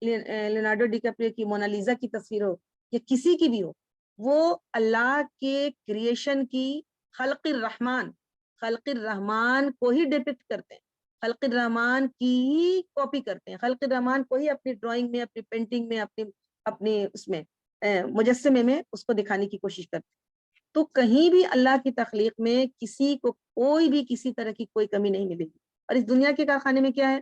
[SPEAKER 1] لیونارڈو ڈی کیپریو کی مونالیزا کی تصویر ہو یا کسی کی بھی ہو، وہ اللہ کے کریشن کی خلق الرحمن کو ہی ڈپکٹ کرتے ہیں، خلق الرحمن کی ہی کاپی کرتے ہیں، خلق الرحمن کو ہی اپنی ڈرائنگ میں، اپنی پینٹنگ میں، اپنی اس میں مجسمے میں اس کو دکھانے کی کوشش کرتے ہیں۔ تو کہیں بھی اللہ کی تخلیق میں کسی کو کوئی بھی کسی طرح کی کوئی کمی نہیں ملے گی۔ اور اس دنیا کے کارخانے میں کیا ہے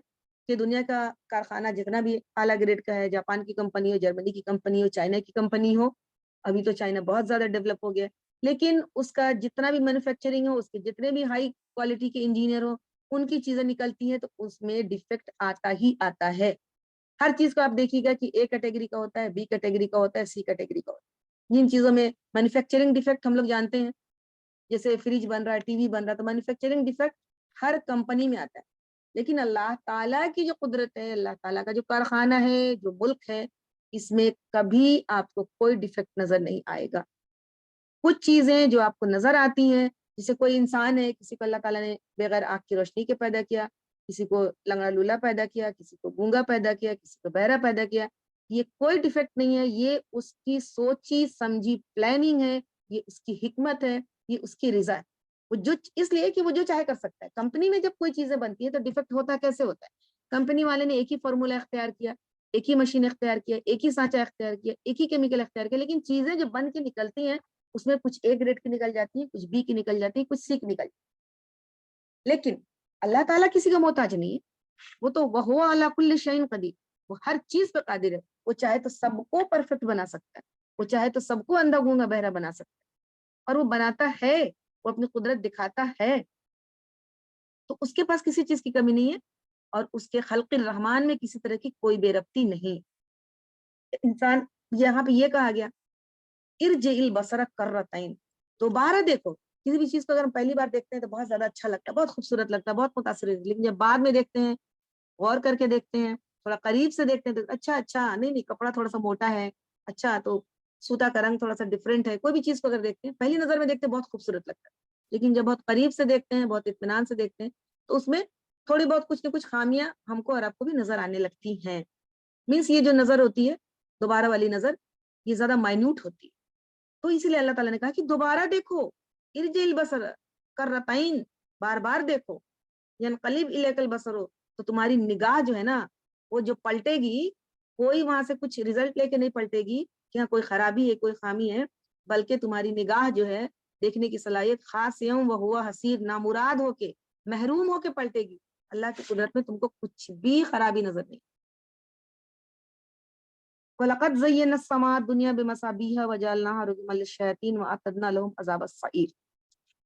[SPEAKER 1] کہ دنیا کا کارخانہ جتنا بھی اعلیٰ گریڈ کا ہے، جاپان کی کمپنی ہو، جرمنی کی کمپنی ہو، چائنا کی کمپنی ہو، ابھی تو چائنا بہت زیادہ ڈیولپ ہو گیا، لیکن اس کا جتنا بھی مینوفیکچرنگ ہو، اس کے جتنے بھی ہائی کوالٹی کے انجینئر ہو، ان کی چیزیں نکلتی ہیں تو اس میں ڈیفیکٹ آتا ہی آتا ہے۔ ہر چیز کو آپ دیکھیے گا کہ اے کیٹیگری کا ہوتا ہے، بی کیٹیگری کا ہوتا ہے، سی کیٹیگری کا ہوتا ہے۔ جن چیزوں میں مینوفیکچرنگ ڈیفیکٹ ہم لوگ جانتے ہیں، جیسے فریج بن رہا ہے، ٹی وی بن رہا ہے، تو مینوفیکچرنگ ڈیفیکٹ ہر کمپنی میں آتا ہے، لیکن اللہ تعالیٰ کی جو قدرت ہے، اللہ تعالیٰ کا جو کارخانہ ہے، جو ملک ہے، اس میں کبھی آپ کو کوئی ڈیفیکٹ نظر نہیں آئے گا۔ کچھ چیزیں جو آپ کو نظر آتی ہیں، جیسے کوئی انسان ہے، کسی کو اللہ تعالیٰ نے بغیر آنکھ کی روشنی کے پیدا کیا، کسی کو لنگڑا لولا پیدا کیا، کسی کو گونگا پیدا کیا، کسی کو بہرا پیدا کیا، یہ کوئی ڈیفیکٹ نہیں ہے، یہ اس کی سوچی سمجھی پلاننگ ہے، یہ اس کی حکمت ہے، یہ اس کی رضا ہے۔ وہ جو اس لیے کہ وہ جو چاہے کر سکتا ہے۔ کمپنی میں جب کوئی چیزیں بنتی ہے تو ڈیفیکٹ ہوتا کیسے ہوتا ہے؟ کمپنی والے نے ایک ہی فارمولا اختیار کیا، ایک ہی مشین اختیار کیا، ایک ہی سانچہ اختیار کیا، ایک ہی کیمیکل اختیار کیا، لیکن چیزیں جو بن کے نکلتی ہیں اس میں کچھ اے گریڈ کی نکل جاتی ہیں، کچھ بی کی نکل جاتی ہیں، کچھ سی کی نکل جاتی ہیں۔ لیکن اللہ تعالیٰ کسی کا محتاج نہیں ہے، وہ تو وہو علی کل شیء قدیر، وہ ہر چیز پہ قادر ہے، وہ چاہے تو سب کو پرفیکٹ بنا سکتا ہے، وہ چاہے تو سب کو اندھا گونگا بہرا بنا سکتا ہے، اور وہ بناتا ہے، وہ اپنی قدرت دکھاتا ہے، تو اس کے پاس کسی چیز کی کمی نہیں ہے، اور اس کے خلق الرحمان میں کسی طرح کی کوئی بے ربطی نہیں۔ انسان یہاں پہ یہ کہا گیا ارجع البصر کرتین، دوبارہ دیکھو، کسی بھی چیز کو اگر ہم پہلی بار دیکھتے ہیں تو بہت زیادہ اچھا لگتا ہے، بہت خوبصورت لگتا ہے، بہت متاثر ہے، لیکن جب بعد میں دیکھتے ہیں، غور کر کے دیکھتے ہیں، تھوڑا قریب سے دیکھتے ہیں تو اچھا نہیں کپڑا تھوڑا سا موٹا ہے، اچھا تو سوتا کا رنگ تھوڑا سا ڈفرینٹ ہے، کوئی بھی چیز کو اگر دیکھتے ہیں پہلی نظر میں دیکھتے ہیں بہت خوبصورت لگتا ہے، لیکن جب بہت قریب سے دیکھتے ہیں، بہت اطمینان سے دیکھتے ہیں، تو اس میں تھوڑی بہت کچھ نہ کچھ خامیاں ہم کو اور آپ کو بھی نظر آنے لگتی ہیں۔ مینس یہ جو نظر ہوتی ہے دوبارہ والی نظر، یہ زیادہ مائنیوٹ ہوتی ہے، تو اسی لیے اللہ تعالیٰ نے کہا کہ دوبارہ دیکھو، ارجع البصر کرتین، بار بار دیکھو، ینقلب الیک البصر، تو تمہاری نگاہ جو ہے نا وہ جو پلٹے گی، کوئی وہاں سے کچھ ریزلٹ لے کے نہیں پلٹے گی کہ ہاں کوئی خرابی ہے، کوئی خامی ہے، بلکہ تمہاری نگاہ جو ہے دیکھنے کی صلاحیت خاص یوم وہ ہوا حسیر، نامراد ہو کے، محروم ہو کے پلٹے گی، اللہ کی قدرت میں تم کو کچھ بھی خرابی نظر نہیں۔ وَلَقَدْ زَيَّنَّا السَّمَاءَ الدُّنْيَا بِمَصَابِيحَ وَجَعَلْنَاهَا رُجُومًا لِلشَّيَاطِينِ وَأَعْتَدْنَا لَهُمْ عَذَابَ السَّعِيرِ۔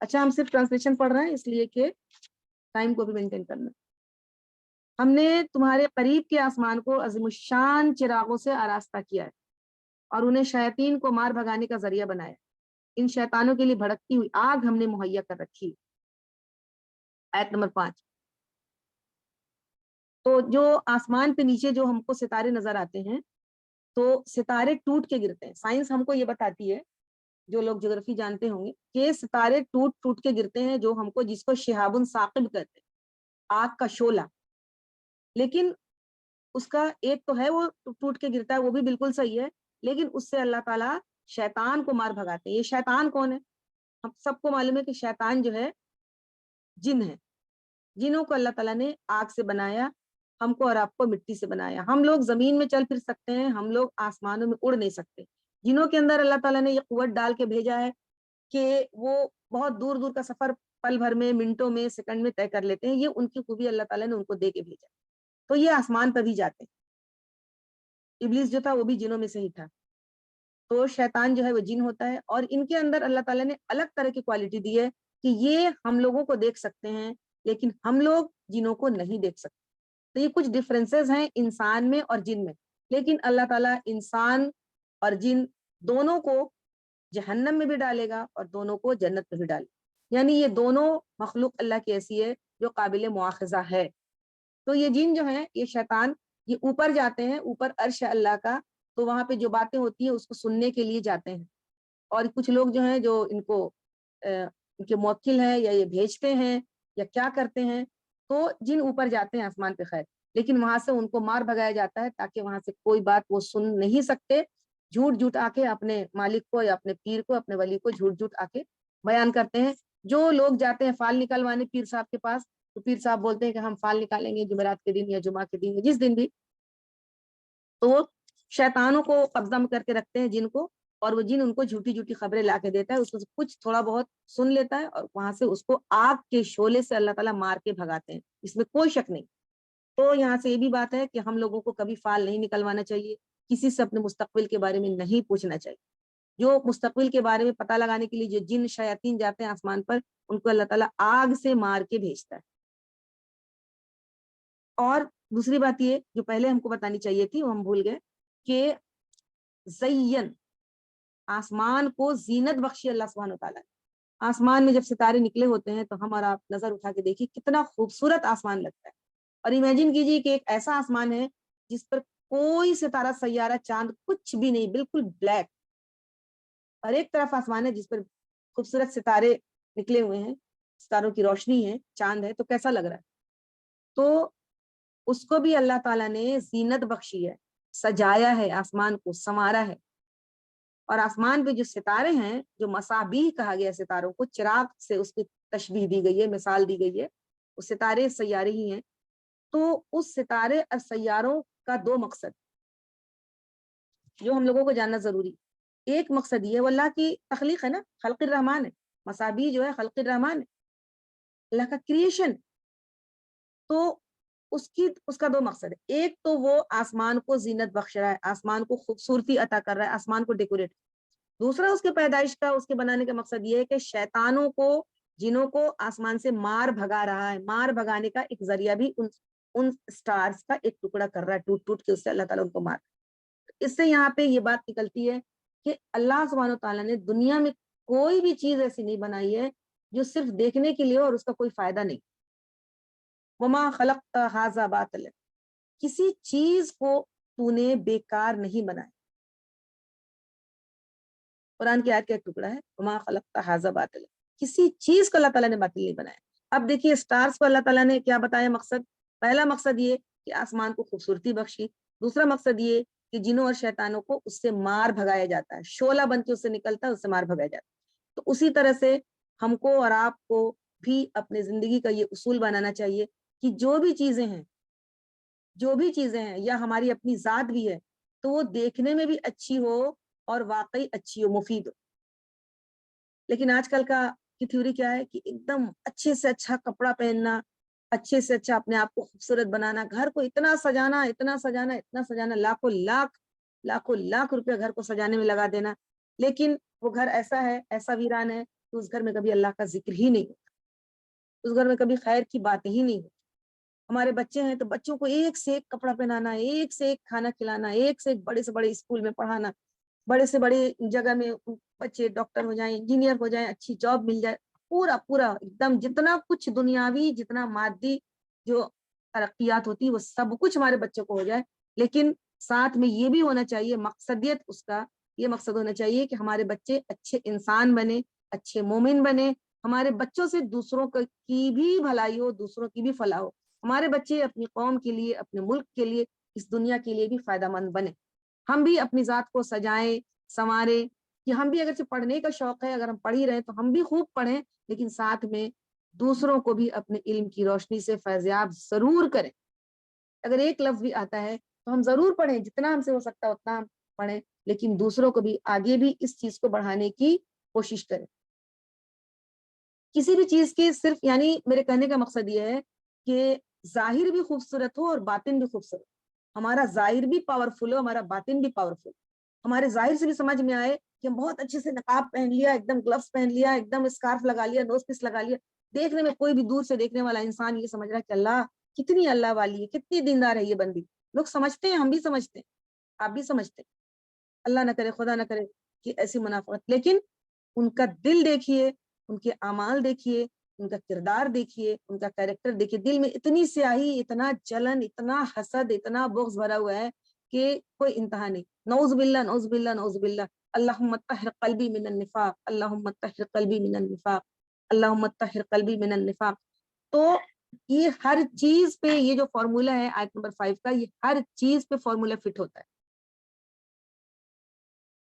[SPEAKER 1] اچھا ہم صرف ٹرانسلیشن پڑھ رہے ہیں اس لیے کہ ٹائم کو بھی مینٹین کرنا۔ ہم نے تمہارے قریب کے آسمان کو عظیم الشان چراغوں سے آراستہ کیا ہے، اور انہیں شیاطین کو مار بھگانے کا ذریعہ بنایا، ان شیطانوں کے لیے بھڑکتی ہوئی آگ ہم نے مہیا کر رکھی۔ آیت نمبر 5۔ تو جو آسمان پہ نیچے جو ہم کو ستارے نظر آتے ہیں، تو ستارے ٹوٹ کے گرتے ہیں، سائنس ہم کو یہ بتاتی ہے، جو لوگ جغرافی جانتے ہوں گے، کہ ستارے ٹوٹ کے گرتے ہیں، جو ہم کو جس کو شہاب ثاقب کہتے ہیں، آگ کا شعلہ، لیکن اس کا ایک تو ہے وہ ٹوٹ کے گرتا ہے، وہ بھی بالکل صحیح ہے، لیکن اس سے اللہ تعالیٰ شیطان کو مار بھگاتے ہیں۔ یہ شیطان کون ہے؟ ہم سب کو معلوم ہے کہ شیطان جو ہے جن ہے، جنوں کو اللہ تعالیٰ نے آگ سے بنایا، ہم کو اور آپ کو مٹی سے بنایا، ہم لوگ زمین میں چل پھر سکتے ہیں، ہم لوگ آسمانوں میں اڑ نہیں سکتے، جنوں کے اندر اللہ تعالیٰ نے یہ قوت ڈال کے بھیجا ہے کہ وہ بہت دور دور کا سفر پل بھر میں، منٹوں میں، سیکنڈ میں طے کر لیتے ہیں، یہ ان کی خوبی اللہ تعالیٰ نے ان کو دے کے بھیجا، تو یہ آسمان پر بھی جاتے ہیں۔ ابلیس جو تھا وہ بھی جنوں میں سے ہی تھا، تو شیطان جو ہے وہ جن ہوتا ہے، اور ان کے اندر اللہ تعالیٰ نے الگ طرح کی کوالٹی دی ہے کہ یہ ہم لوگوں کو دیکھ سکتے ہیں، لیکن ہم لوگ جنوں کو نہیں دیکھ سکتے، تو یہ کچھ ڈفرینسز ہیں انسان میں اور جن میں، لیکن اللہ تعالیٰ انسان اور جن دونوں کو جہنم میں بھی ڈالے گا اور دونوں کو جنت میں بھی ڈالے گا، یعنی یہ دونوں مخلوق اللہ کی ایسی ہے جو قابل مواخذہ ہے۔ تو یہ جن جو ہیں، یہ شیطان، یہ اوپر جاتے ہیں، اوپر عرش اللہ کا، تو وہاں پہ جو باتیں ہوتی ہیں اس کو سننے کے لیے جاتے ہیں، اور کچھ لوگ جو ہیں جو ان کو ان کے موکل ہیں یا یہ بھیجتے ہیں یا کیا کرتے ہیں، تو جن اوپر جاتے ہیں آسمان پہ، خیر، لیکن وہاں سے ان کو مار بھگایا جاتا ہے تاکہ وہاں سے کوئی بات وہ سن نہیں سکتے، جھوٹ آ کے اپنے مالک کو یا اپنے پیر کو، اپنے ولی کو جھوٹ آ کے بیان کرتے ہیں۔ جو لوگ جاتے ہیں فال نکلوانے پیر صاحب کے پاس، تو پیر صاحب بولتے ہیں کہ ہم فال نکالیں گے جمعرات کے دن یا جمعہ کے دن یا جس دن بھی، تو وہ شیطانوں کو قبضہ میں کر کے رکھتے ہیں جن کو، اور وہ جن ان کو جھوٹی خبریں لا کے دیتا ہے، اس کو کچھ تھوڑا بہت سن لیتا ہے، اور وہاں سے اس کو آگ کے شعلے سے اللہ تعالیٰ مار کے بھگاتے ہیں، اس میں کوئی شک نہیں۔ تو یہاں سے یہ بھی بات ہے کہ ہم لوگوں کو کبھی فال نہیں نکلوانا چاہیے، کسی سے اپنے مستقبل کے بارے میں نہیں پوچھنا چاہیے۔ جو مستقبل کے بارے میں پتہ لگانے کے لیے جو جن شیاطین جاتے ہیں آسمان پر، ان کو اللہ تعالیٰ آگ سے مار کے بھیجتا ہے۔ اور دوسری بات یہ جو پہلے ہم کو بتانی چاہیے تھی، وہ ہم بھول گئے، کہ زین، آسمان کو زینت بخشی اللہ سبحانہ وتعالیٰ نے۔ آسمان میں جب ستارے نکلے ہوتے ہیں تو ہم اور آپ نظر اٹھا کے دیکھیے کتنا خوبصورت آسمان لگتا ہے، اور امیجن کیجیے کہ ایک ایسا آسمان ہے جس پر کوئی ستارہ، سیارہ، چاند کچھ بھی نہیں، بالکل بلیک، اور ایک طرف آسمان ہے جس پر خوبصورت ستارے نکلے ہوئے ہیں، ستاروں کی روشنی ہے، چاند ہے، تو کیسا لگ رہا ہے؟ تو اس کو بھی اللہ تعالیٰ نے زینت بخشی ہے، سجایا ہے، آسمان کو سنوارا ہے۔ اور آسمان پہ جو ستارے ہیں، جو مصابیح کہا گیا ستاروں کو، چراغ سے اس کی تشبیہ دی گئی ہے، مثال دی گئی ہے، وہ ستارے سیارے ہی ہیں، تو اس ستارے اور سیاروں کا دو مقصد جو ہم لوگوں کو جاننا ضروری. ایک مقصد یہ وہ اللہ کی تخلیق ہے نا، خلق الرحمان ہے، مصابیح جو ہے خلق الرحمان ہے، اللہ کا کریشن. تو اس کا دو مقصد ہے. ایک تو وہ آسمان کو زینت بخش رہا ہے، آسمان کو خوبصورتی عطا کر رہا ہے، آسمان کو ڈیکوریٹ. دوسرا اس کے پیدائش کا، اس کے بنانے کا مقصد یہ ہے کہ شیطانوں کو، جنوں کو آسمان سے مار بھگا رہا ہے. مار بھگانے کا ایک ذریعہ بھی ان سٹارز کا ایک ٹکڑا کر رہا ہے، ٹوٹ ٹوٹ کے اس سے اللہ تعالیٰ ان کو مار. اس سے یہاں پہ یہ بات نکلتی ہے کہ اللہ سبحانہ وتعالیٰ نے دنیا میں کوئی بھی چیز ایسی نہیں بنائی ہے جو صرف دیکھنے کے لیے اور اس کا کوئی فائدہ نہیں. وما خلقت ھذا باطلا، کسی چیز کو تو نے بیکار نہیں بنایا. قرآن کی آیت کا ایک ٹکڑا ہے، وما خلقت ھذا باطلا، کسی چیز کو اللہ تعالیٰ نے باطل نہیں بنایا. اب دیکھیے سٹارز کو اللہ تعالیٰ نے کیا بتایا مقصد. پہلا مقصد یہ کہ آسمان کو خوبصورتی بخشی. دوسرا مقصد یہ کہ جنوں اور شیطانوں کو اس سے مار بھگایا جاتا ہے، شعلہ بن کے اس سے نکلتا ہے، اس سے مار بھگایا جاتا ہے. تو اسی طرح سے ہم کو اور آپ کو بھی اپنے زندگی کا یہ اصول بنانا چاہیے کہ جو بھی چیزیں ہیں یا ہماری اپنی ذات بھی ہے تو وہ دیکھنے میں بھی اچھی ہو اور واقعی اچھی ہو، مفید ہو. لیکن آج کل کی تھیوری کیا ہے کہ ایک دم اچھے سے اچھا کپڑا پہننا، اچھے سے اچھا اپنے آپ کو خوبصورت بنانا، گھر کو اتنا سجانا، لاکھوں لاکھ روپے گھر کو سجانے میں لگا دینا. لیکن وہ گھر ایسا ہے، ایسا ویران ہے کہ اس گھر میں کبھی اللہ کا ذکر ہی نہیں ہوتا، اس گھر میں کبھی خیر کی بات ہی نہیں ہوتی. ہمارے بچے ہیں تو بچوں کو ایک سے ایک کپڑا پہنانا، ایک سے ایک کھانا کھلانا، ایک سے ایک بڑے سے بڑے اسکول میں پڑھانا، بڑے سے بڑے جگہ میں بچے ڈاکٹر ہو جائیں، انجینئر ہو جائیں، اچھی جاب مل جائے. پورا ایک دم جتنا کچھ دنیاوی، جتنا مادی جو ترقیات ہوتی وہ سب کچھ ہمارے بچوں کو ہو جائے. لیکن ساتھ میں یہ بھی ہونا چاہیے، مقصدیت اس کا یہ مقصد ہونا چاہیے کہ ہمارے بچے اچھے انسان بنے، اچھے مومن بنے. ہمارے بچوں سے دوسروں کی بھی بھلائی ہو، دوسروں کی بھی فلاح ہو. ہمارے بچے اپنی قوم کے لیے، اپنے ملک کے لیے، اس دنیا کے لیے بھی فائدہ مند بنے. ہم بھی اپنی ذات کو سجائیں، سنواریں. کہ ہم بھی اگرچہ پڑھنے کا شوق ہے، اگر ہم پڑھ ہی رہے تو ہم بھی خوب پڑھیں، لیکن ساتھ میں دوسروں کو بھی اپنے علم کی روشنی سے فیضیاب ضرور کریں. اگر ایک لفظ بھی آتا ہے تو ہم ضرور پڑھیں، جتنا ہم سے ہو سکتا ہے اتنا ہم پڑھیں، لیکن دوسروں کو بھی آگے بھی اس چیز کو بڑھانے کی کوشش کریں. کسی بھی چیز کی صرف، یعنی میرے کہنے کا مقصد یہ ہے کہ ظاہر بھی خوبصورت ہو اور باطن بھی خوبصورت. ہمارا ظاہر بھی پاورفل ہو، ہمارا باطن بھی پاورفل. ہمارے ظاہر سے بھی سمجھ میں آئے کہ ہم بہت اچھے سے نقاب پہن لیا، ایک دم گلوز پہن لیا، ایک دم اسکارف لگا لیا، نوز پیس لگا لیا. دیکھنے میں کوئی بھی دور سے دیکھنے والا انسان یہ سمجھ رہا ہے کہ اللہ کتنی اللہ والی ہے، کتنی دیندار ہے یہ بندی. لوگ سمجھتے ہیں، ہم بھی سمجھتے ہیں، آپ بھی سمجھتے ہیں. اللہ نہ کرے، خدا نہ کرے کہ ایسی منافقت. لیکن ان کا دل دیکھیے، ان کے اعمال دیکھیے، ان کا کردار دیکھیے، ان کا کیریکٹر دیکھیے. دل میں اتنی سیاہی، اتنا جلن، اتنا حسد، اتنا بغض بھرا ہوا ہے کہ کوئی انتہا نہیں. نعوذ باللہ، نعوذ باللہ، نعوذ باللہ. اللہم طہر قلبی من النفاق، اللہم طہر قلبی من النفاق، اللہم طہر قلبی من النفاق. تو یہ ہر چیز پہ یہ جو فارمولا ہے آیت نمبر 5 کا، یہ ہر چیز پہ فارمولا فٹ ہوتا ہے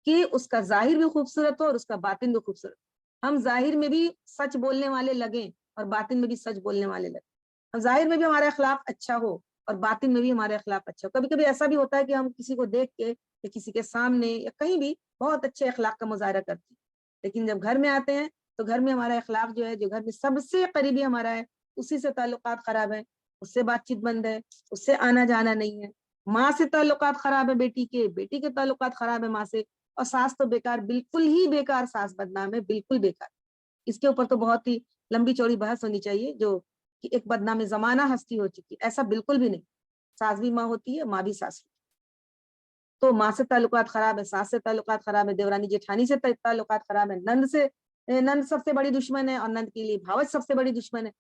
[SPEAKER 1] کہ اس کا ظاہر بھی خوبصورت ہو اور اس کا باطن بھی خوبصورت. ہم ظاہر میں بھی سچ بولنے والے لگیں اور باطن میں بھی سچ بولنے والے لگیں. ہم ظاہر میں بھی ہمارا اخلاق اچھا ہو اور باطن میں بھی ہمارا اخلاق اچھا ہو. کبھی کبھی ایسا بھی ہوتا ہے کہ ہم کسی کو دیکھ کے یا کسی کے سامنے یا کہیں بھی بہت اچھے اخلاق کا مظاہرہ کرتے ہیں، لیکن جب گھر میں آتے ہیں تو گھر میں ہمارا اخلاق جو ہے، جو گھر میں سب سے قریبی ہمارا ہے، اسی سے تعلقات خراب ہیں، اس سے بات چیت بند ہے، اس سے آنا جانا نہیں ہے. ماں سے تعلقات خراب ہے، بیٹی کے تعلقات خراب ہے ماں سے. اور ساس تو بیکار، بالکل ہی بیکار، ساس بدنام ہے، بالکل بیکار. اس کے اوپر تو بہت ہی لمبی چوڑی بحث ہونی چاہیے، جو کہ ایک بدنام زمانہ ہستی ہو چکی. ایسا بالکل بھی نہیں. ساس بھی ماں ہوتی ہے، ماں بھی ساس ہوتی ہے. تو ماں سے تعلقات خراب ہے، ساس سے تعلقات خراب ہے، دیورانی جیٹھانی سے تعلقات خراب ہے، نند سب سے بڑی دشمن ہے، اور نند کے لیے بھاوج سب سے بڑی دشمن ہے.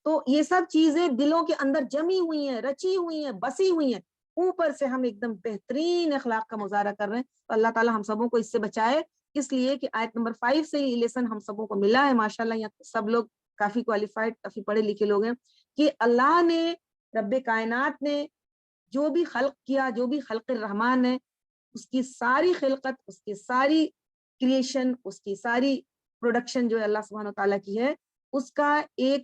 [SPEAKER 1] تو یہ سب چیزیں دلوں کے اندر جمی ہوئی ہیں، رچی ہوئی ہیں، بسی ہوئی ہیں. اوپر سے ہم ایک دم بہترین اخلاق کا مظاہرہ کر رہے ہیں. تو اللہ تعالیٰ ہم سبوں کو اس سے بچائے. اس لیے کہ آیت نمبر 5 سے یہ لیسن ہم سبوں کو ملا ہے. ماشاءاللہ یہاں سب لوگ کافی کوالیفائڈ، کافی پڑھے لکھے لوگ ہیں، کہ اللہ نے، رب کائنات نے جو بھی خلق کیا، جو بھی خلق الرحمان ہے، اس کی ساری خلقت، اس کی ساری کریشن، اس کی ساری پروڈکشن جو ہے اللہ سبحانہ و تعالیٰ کی ہے، اس کا ایک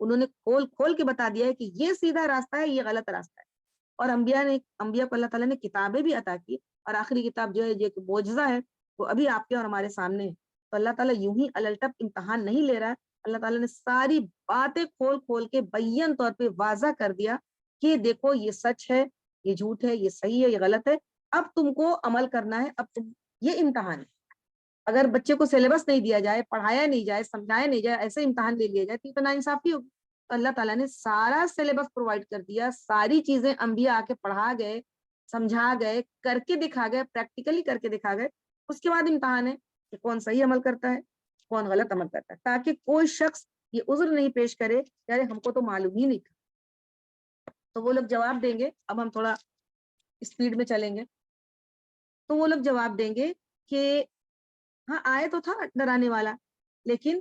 [SPEAKER 1] انہوں نے کھول کھول کے بتا دیا ہے کہ یہ سیدھا راستہ ہے، یہ غلط راستہ ہے. اور انبیاء کو اللہ تعالیٰ نے کتابیں بھی عطا کی، اور آخری کتاب جو ہے جو معجزہ ہے وہ ابھی آپ کے اور ہمارے سامنے ہے. تو اللہ تعالیٰ یوں ہی الٹپ امتحان نہیں لے رہا ہے. اللہ تعالیٰ نے ساری باتیں کھول کھول کے بیان طور پہ واضح کر دیا کہ دیکھو یہ سچ ہے، یہ جھوٹ ہے، یہ صحیح ہے، یہ غلط ہے، اب تم کو عمل کرنا ہے. اب تم یہ امتحان ہے. اگر بچے کو سلیبس نہیں دیا جائے، پڑھایا نہیں جائے، سمجھایا نہیں جائے، ایسے امتحان لے لیا جائے تو ناانصافی ہوگی. تو اللہ تعالیٰ نے سارا سلیبس پرووائڈ کر دیا، ساری چیزیں انبیاء آ کے پڑھا گئے، سمجھا گئے، کر کے دکھا گئے، پریکٹیکلی کر کے دکھا گئے. اس کے بعد امتحان ہے کہ کون صحیح عمل کرتا ہے، کون غلط عمل کرتا ہے، تاکہ کوئی شخص یہ عذر نہیں پیش کرے یار ہم کو تو معلوم ہی نہیں تھا. تو وہ لوگ جواب دیں گے، اب ہم تھوڑا اسپیڈ میں چلیں گے. تو وہ لوگ جواب دیں گے کہ ہاں آئے تو تھا ڈرانے والا، لیکن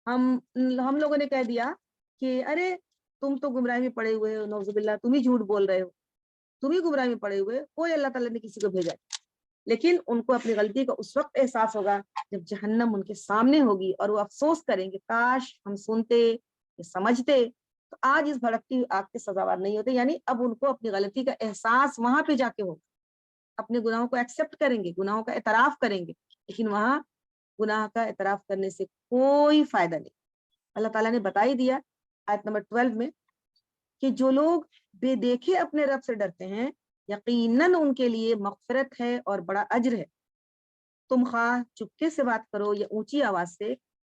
[SPEAKER 1] ہم لوگوں نے کہہ دیا کہ ارے تم تو گمراہی میں پڑے ہوئے ہو، نعوذ باللہ تم ہی جھوٹ بول رہے ہو، تم ہی گمراہی میں پڑے ہوئے، کوئی اللہ تعالیٰ نے کسی کو بھیجا. لیکن ان کو اپنی غلطی کا اس وقت احساس ہوگا جب جہنم ان کے سامنے ہوگی، اور وہ افسوس کریں گے کاش ہم سنتے، سمجھتے تو آج اس بھڑکتی ہوئی آگ کے سزاوار نہیں ہوتے. یعنی اب ان کو اپنی غلطی کا احساس وہاں پہ جا کے ہوگا، اپنے گناہوں کو ایکسپٹ کریں گے، گناہوں کا اعتراف کریں گے، لیکن وہاں گناہ کا اعتراف کرنے سے کوئی فائدہ نہیں. اللہ تعالیٰ نے بتا ہی دیا آیت نمبر 12 میں کہ جو لوگ بے دیکھے اپنے رب سے ڈرتے ہیں یقیناً ان کے لیے مغفرت ہے اور بڑا اجر ہے. تم خواہ چپکے سے بات کرو یا اونچی آواز سے،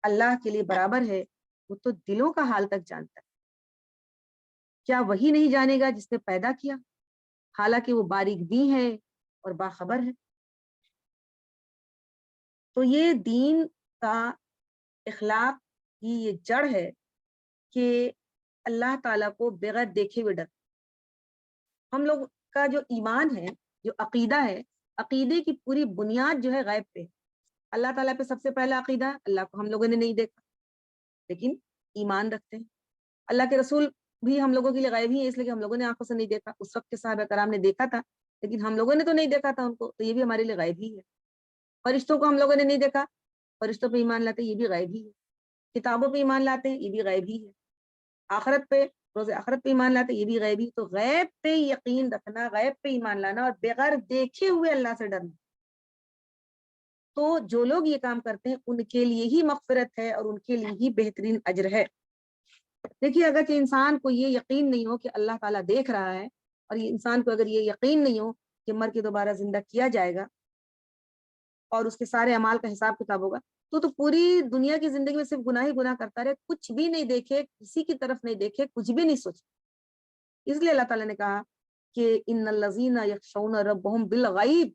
[SPEAKER 1] اللہ کے لیے برابر ہے، وہ تو دلوں کا حال تک جانتا ہے. کیا وہی نہیں جانے گا جس نے پیدا کیا، حالانکہ وہ باریک بھی ہے اور باخبر ہے. تو یہ دین کا اخلاق کی یہ جڑ ہے کہ اللہ تعالیٰ کو بغیر دیکھے ہوئے ڈر. ہم لوگ کا جو ایمان ہے، جو عقیدہ ہے، عقیدے کی پوری بنیاد جو ہے غیب پہ. اللہ تعالیٰ پہ سب سے پہلا عقیدہ، اللہ کو ہم لوگوں نے نہیں دیکھا لیکن ایمان رکھتے ہیں. اللہ کے رسول بھی ہم لوگوں کے لیے غیب ہی ہے، اس لیے کہ ہم لوگوں نے آنکھوں سے نہیں دیکھا. اس وقت کے صحابہ کرام نے دیکھا تھا لیکن ہم لوگوں نے تو نہیں دیکھا تھا ان کو، تو یہ بھی ہمارے لیے غیب ہی ہے. فرشتوں کو ہم لوگوں نے نہیں دیکھا، فرشتوں پہ ایمان لاتے یہ بھی غیب ہی ہے. کتابوں پہ ایمان لاتے ہیں یہ بھی غیب ہی ہے. آخرت پہ، روز آخرت پہ ایمان لاتے یہ بھی غیب ہی. تو غیب پہ یقین رکھنا، غیب پہ ایمان لانا اور بغیر دیکھے ہوئے اللہ سے ڈرنا، تو جو لوگ یہ کام کرتے ہیں ان کے لیے ہی مغفرت ہے اور ان کے لیے ہی بہترین اجر ہے. دیکھیے اگر کہ انسان کو یہ یقین نہیں ہو کہ اللہ تعالیٰ دیکھ رہا ہے، اور یہ انسان کو اگر یہ یقین نہیں ہو کہ مر کے دوبارہ زندہ کیا جائے گا اور اس کے سارے اعمال کا حساب کتاب ہوگا، تو پوری دنیا کی زندگی میں صرف گناہ ہی گناہ کرتا رہے، کچھ بھی نہیں دیکھے، کسی کی طرف نہیں دیکھے، کچھ بھی نہیں سوچے. اس لیے اللہ تعالیٰ نے کہا کہ ان الذین یخشون ربهم بالغیب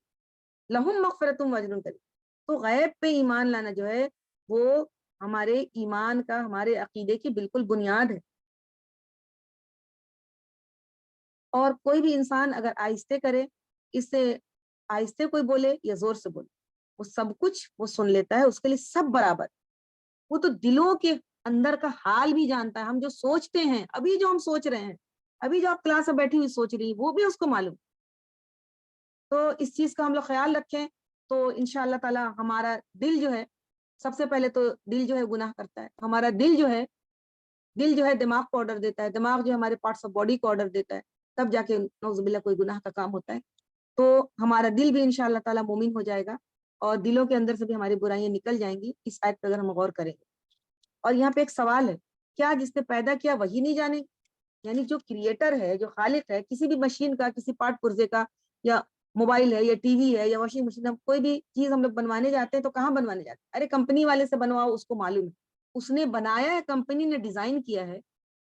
[SPEAKER 1] لہم مغفرۃ واجر کریم. تو غیب پہ ایمان لانا جو ہے وہ ہمارے ایمان کا، ہمارے عقیدے کی بالکل بنیاد ہے. اور کوئی بھی انسان اگر آہستہ کرے، اس سے آہستہ کوئی بولے یا زور سے بولے، وہ سب کچھ وہ سن لیتا ہے، اس کے لیے سب برابر. وہ تو دلوں کے اندر کا حال بھی جانتا ہے. ہم جو سوچتے ہیں، ابھی جو ہم سوچ رہے ہیں، ابھی جو آپ کلاس میں بیٹھی ہوئی سوچ رہی ہیں، وہ بھی اس کو معلوم. تو اس چیز کا ہم لوگ خیال رکھیں تو انشاءاللہ تعالی ہمارا دل جو ہے، سب سے پہلے تو دل جو ہے گناہ کرتا ہے. ہمارا دل جو ہے دماغ کو آرڈر دیتا ہے، دماغ جو ہمارے پارٹس آف باڈی کو آرڈر دیتا ہے، تب جا کے نعوذ باللہ کوئی گناہ کا کام ہوتا ہے. تو ہمارا دل بھی انشاءاللہ تعالی مومن ہو جائے گا اور دلوں کے اندر سے بھی ہماری برائیاں نکل جائیں گی. اس آیت پہ اگر ہم غور کریں گے. اور یہاں پہ ایک سوال ہے، کیا جس نے پیدا کیا وہی نہیں جانے؟ یعنی جو کریٹر ہے، جو خالق ہے کسی بھی مشین کا، کسی پارٹ پرزے کا، یا موبائل ہے یا ٹی وی ہے یا واشنگ مشین، کوئی بھی چیز ہم لوگ بنوانے جاتے ہیں تو کہاں بنوانے جاتے ہیں؟ ارے کمپنی والے سے بنواؤ، اس کو معلوم ہے، اس نے بنایا ہے، کمپنی نے ڈیزائن کیا ہے،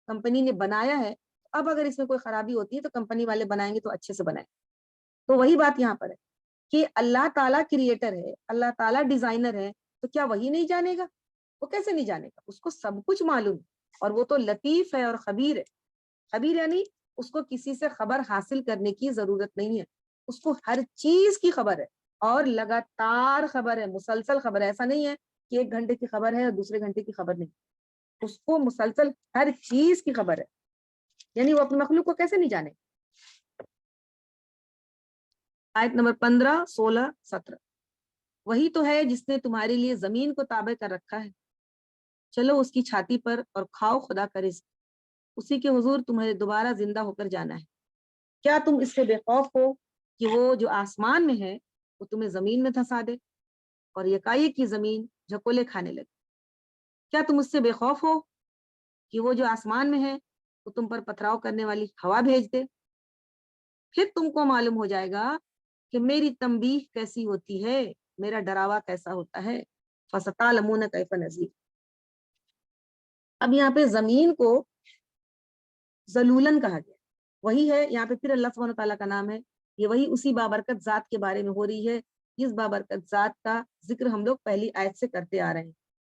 [SPEAKER 1] کمپنی نے بنایا ہے. اب اگر اس میں کوئی خرابی ہوتی ہے تو کمپنی والے بنائیں گے تو اچھے سے بنائیں. تو وہی بات یہاں پر ہے کہ اللہ تعالیٰ کریٹر ہے، اللہ تعالیٰ ڈیزائنر ہے، تو کیا وہی نہیں جانے گا؟ وہ کیسے نہیں جانے گا؟ اس کو سب کچھ معلوم ہے، اور وہ تو لطیف ہے اور خبیر ہے. خبیر یعنی اس کو کسی سے خبر حاصل کرنے کی ضرورت نہیں ہے، اس کو ہر چیز کی خبر ہے، اور لگاتار خبر ہے، مسلسل خبر ہے. ایسا نہیں ہے کہ 1 گھنٹے کی خبر ہے اور دوسرے گھنٹے کی خبر نہیں، اس کو مسلسل ہر چیز کی خبر ہے. یعنی وہ اپنی مخلوق کو کیسے نہیں جانے؟ آیت نمبر 15، 16، 17. وہی تو ہے جس نے تمہارے لیے زمین کو تابع کر رکھا ہے، چلو اس کی چھاتی پر اور کھاؤ خدا کا رزق. اسی کے حضور تمہیں دوبارہ زندہ ہو کر جانا ہے۔ کیا تم اس سے بے خوف ہو کہ وہ جو آسمان میں ہے وہ تمہیں زمین میں دھسا دے اور یکایک کی زمین جھکولے کھانے لگے؟ کیا تم اس سے بے خوف ہو کہ وہ جو آسمان میں ہے وہ تم پر پتھراؤ کرنے والی ہوا بھیج دے؟ پھر تم کو معلوم ہو جائے گا کہ میری تنبیہ کیسی ہوتی ہے، میرا ڈراوا کیسا ہوتا ہے۔ فَسَتَعْلَمُونَ كَيْفَ نَذِيرِ۔ اب یہاں پہ زمین کو ذلولن کہا گیا، وہی ہے یہاں پہ پھر اللہ سبحانہ تعالیٰ کا نام ہے، یہ وہی اسی بابرکت ذات کے بارے میں ہو رہی ہے جس بابرکت ذات کا ذکر ہم لوگ پہلی آیت سے کرتے آ رہے ہیں۔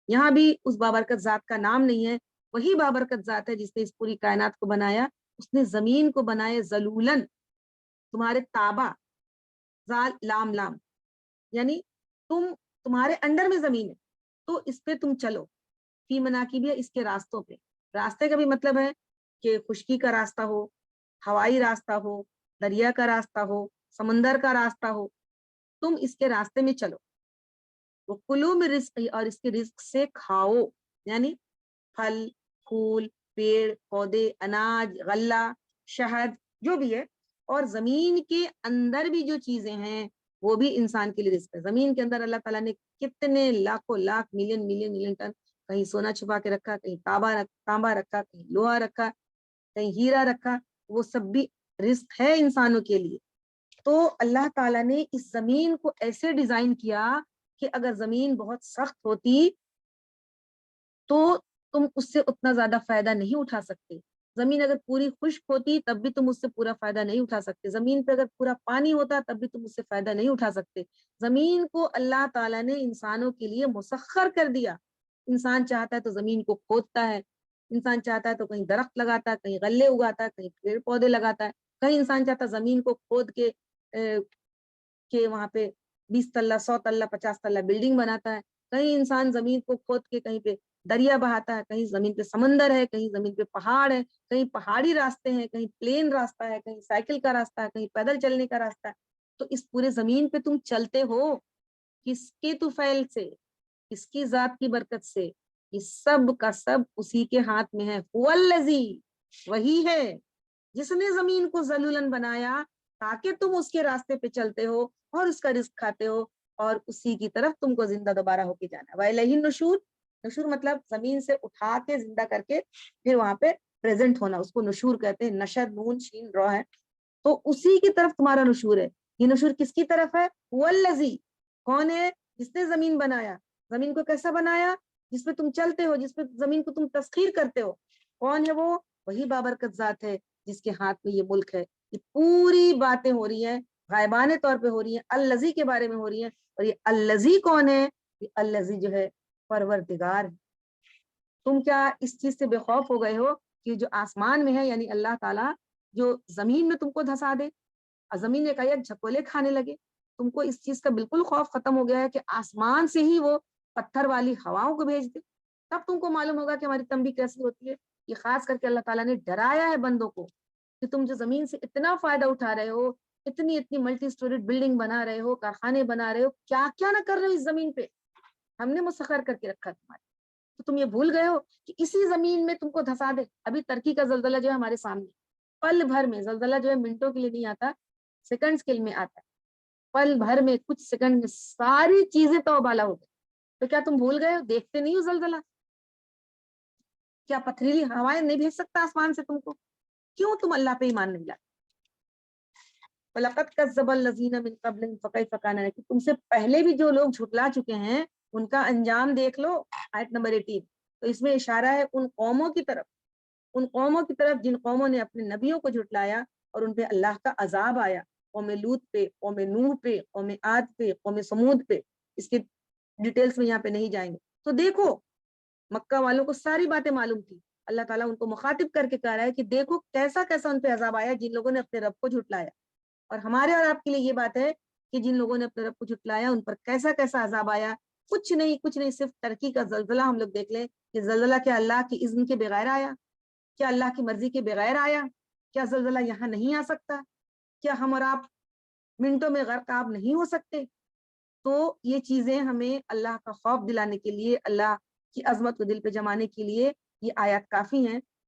[SPEAKER 1] یہاں بھی اس بابرکت ذات کا نام نہیں ہے، وہی بابرکت ذات ہے جس نے اس پوری کائنات کو بنایا، اس نے زمین کو بنائے ذلولن، تمہارے تابع، زال لام لام، یعنی تمہارے انڈر میں زمین ہے تو اس پہ تم چلو، فی مناکب، اس کے راستوں پہ۔ راستے کا بھی مطلب ہے کہ خشکی کا راستہ ہو، ہوائی راستہ ہو، دریا کا راستہ ہو، سمندر کا راستہ ہو، تم اس کے راستے میں چلو۔ وہ کلو میں رزق، اور اس کے رزق سے کھاؤ، یعنی پھل پھول، پیڑ پودے، اناج، غلہ، شہد، جو بھی ہے، اور زمین کے اندر بھی جو چیزیں ہیں وہ بھی انسان کے لیے رزق ہے۔ زمین کے اندر اللہ تعالیٰ نے کتنے لاکھوں لاکھ ملین ٹن، کہیں سونا چھپا کے رکھا، کہیں تانبا رکھا، کہیں لوہا رکھا، کہیں ہیرا رکھا، وہ سب بھی رزق ہے انسانوں کے لیے۔ تو اللہ تعالیٰ نے اس زمین کو ایسے ڈیزائن کیا کہ اگر زمین بہت سخت ہوتی تو تم اس سے اتنا زیادہ فائدہ نہیں اٹھا سکتے، زمین اگر پوری خشک ہوتی تب بھی تم اس سے پورا فائدہ نہیں اٹھا سکتے، زمین پہ اگر پورا پانی ہوتا تب بھی تم اس سے فائدہ نہیں اٹھا سکتے۔ زمین کو اللہ تعالیٰ نے انسانوں کے لیے مسخر کر دیا۔ انسان چاہتا ہے تو زمین کو کھودتا ہے، انسان چاہتا ہے تو کہیں درخت لگاتا ہے، کہیں غلے اگاتا ہے، کہیں پیڑ پودے لگاتا ہے، کہیں انسان چاہتا ہے زمین کو کھود کے وہاں پہ 20 تلہ 100 تلہ 50 تلہ بلڈنگ بناتا ہے، کہیں انسان زمین کو کھود کے کہیں پہ دریا بہاتا ہے، کہیں زمین پہ سمندر ہے، کہیں زمین پہ پہاڑ ہے، کہیں پہاڑی راستے ہیں، کہیں پلین راستہ ہے، کہیں سائیکل کا راستہ ہے، کہیں پیدل چلنے کا راستہ ہے۔ تو اس پورے زمین پہ تم چلتے ہو کس کے طفیل سے، کس کی ذات کی برکت سے؟ یہ سب کا سب اسی کے ہاتھ میں ہے۔ هو الذی، وہی ہے جس نے زمین کو ذلولن بنایا تاکہ تم اس کے راستے پہ چلتے ہو اور اس کا رزق کھاتے ہو، اور اسی کی طرف تم کو زندہ دوبارہ ہو کے جانا ہے۔ وَإِلَيْهِ النُّشُورُ، نشور مطلب زمین سے اٹھا کے زندہ کر کے پھر وہاں پہ پریزنٹ ہونا، اس کو نشور کہتے ہیں، نشد نون شین رو ہے، تو اسی کی طرف تمہارا نشور ہے۔ یہ نشور کس کی طرف ہے؟ هو الذی، کون ہے؟ جس نے زمین بنایا۔ زمین کو کیسا بنایا؟ جس پہ تم چلتے ہو، جس پہ زمین کو تم تسخیر کرتے ہو۔ کون ہے وہ؟ وہی بابرکت ذات ہے جس کے ہاتھ میں یہ ملک ہے۔ یہ پوری باتیں ہو رہی ہیں غائبانہ طور پہ ہو رہی ہیں، الذی کے بارے میں ہو رہی ہیں، اور یہ الذی کون ہے؟ یہ الذی جو ہے پروردگار ہے۔ تم کیا اس چیز سے بے خوف ہو گئے ہو کہ جو آسمان میں ہے یعنی اللہ تعالیٰ جو زمین میں تم کو دھسا دے اور زمین کا یک جھکولے کھانے لگے؟ تم کو اس چیز کا بالکل خوف ختم ہو گیا ہے کہ آسمان سے ہی وہ پتھر والی ہواؤں کو بھیج دے؟ تب تم کو معلوم ہوگا کہ ہماری تنبیہ کیسی ہوتی ہے۔ یہ خاص کر کے اللہ تعالیٰ نے ڈرایا ہے بندوں کو کہ تم جو زمین سے اتنا فائدہ اٹھا رہے ہو، اتنی ملٹی اسٹوریڈ بلڈنگ بنا رہے ہو، کارخانے بنا رہے ہو، کیا کیا نہ کر رہے ہو اس زمین پہ، ہم نے مسخر کر کے رکھا تمہارے، تو تم یہ بھول گئے ہو کہ اسی زمین میں تم کو دھسا دے۔ ابھی ترکی کا زلزلہ جو ہے ہمارے سامنے، پل بھر میں، زلزلہ جو ہے منٹوں کے لیے نہیں آتا، سیکنڈز کے میں آتا ہے، پل بھر میں کچھ سیکنڈ میں ساری چیزیں تو بالا ہو گئی۔ تو کیا تم بھول گئے ہو؟ دیکھتے نہیں ہو زلزلہ؟ کیا پتھریلی ہوائیں نہیں بھیج سکتا آسمان سے تم کو؟ کیوں تم اللہ پہ ایمان نہیں لاتے؟ وَلَقَدْ كَذَّبَ الَّذِينَ مِن قَبْلِهِمْ فَكَيْفَ كَانَ نَكِيرِ، تم سے پہلے بھی جو لوگ جھٹلا چکے ہیں ان کا انجام دیکھ لو، آیت نمبر 18۔ تو اس میں اشارہ ہے ان قوموں کی طرف، ان قوموں کی طرف جن قوموں نے اپنے نبیوں کو جھٹلایا اور ان پہ اللہ کا عذاب آیا، قوم لوط پہ، قوم نوح پہ، قوم عاد پہ، قوم سمود پہ۔ اس کی ڈیٹیلز میں یہاں پہ نہیں جائیں گے۔ تو دیکھو مکہ والوں کو ساری باتیں معلوم تھی، اللہ تعالیٰ ان کو مخاطب کر کے کہہ رہا ہے کہ دیکھو کیسا کیسا ان پہ عذاب آیا جن لوگوں نے اپنے رب کو جھٹلایا، اور ہمارے اور آپ کے لیے یہ بات ہے کہ جن لوگوں نے اپنے رب کو جھٹلایا ان پر کیسا کیسا عذاب آیا۔ کچھ نہیں، صرف ترکی کا زلزلہ ہم لوگ دیکھ لیں کہ زلزلہ کیا اللہ کی اذن کے بغیر آیا؟ کیا اللہ کی مرضی کے بغیر آیا؟ کیا زلزلہ یہاں نہیں آ سکتا؟ کیا ہم اور آپ منٹوں میں غرقاب نہیں ہو سکتے؟ تو یہ چیزیں ہمیں اللہ کا خوف دلانے کے لیے، اللہ کی عظمت کو دل پہ جمانے کے لیے یہ آیات کافی ہیں۔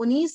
[SPEAKER 1] 19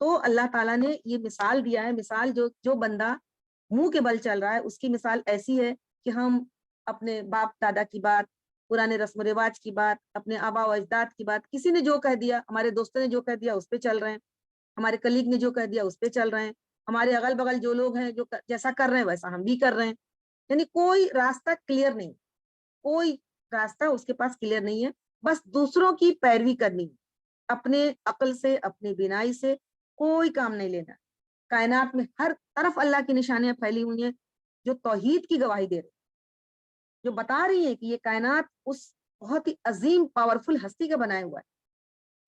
[SPEAKER 1] تو اللہ تعالیٰ نے یہ مثال دیا ہے. مثال جو بندہ منہ کے بل چل رہا ہے اس کی مثال ایسی ہے کہ ہم اپنے باپ دادا کی بات، پرانے رسم و رواج کی بات، اپنے آبا و اجداد کی بات، کسی نے جو کہہ دیا، ہمارے دوستوں نے جو کہہ دیا اس پہ چل رہے ہیں، ہمارے کلیگ نے جو کہہ دیا اس پہ چل رہے ہیں، ہمارے اگل بغل جو لوگ ہیں جو جیسا کر رہے ہیں ویسا ہم بھی کر رہے ہیں. یعنی کوئی راستہ کلیئر نہیں، کوئی راستہ اس کے پاس کلیئر نہیں ہے، بس دوسروں کی پیروی کرنی ہے. اپنے عقل سے، اپنی بینائی سے کوئی کام نہیں لینا. کائنات میں ہر طرف اللہ کی نشانیاں پھیلی ہوئی ہیں جو توحید کی گواہی دے رہے، جو بتا رہی ہیں کہ یہ کائنات اس بہت ہی عظیم پاورفل ہستی کا بنایا ہوا ہے.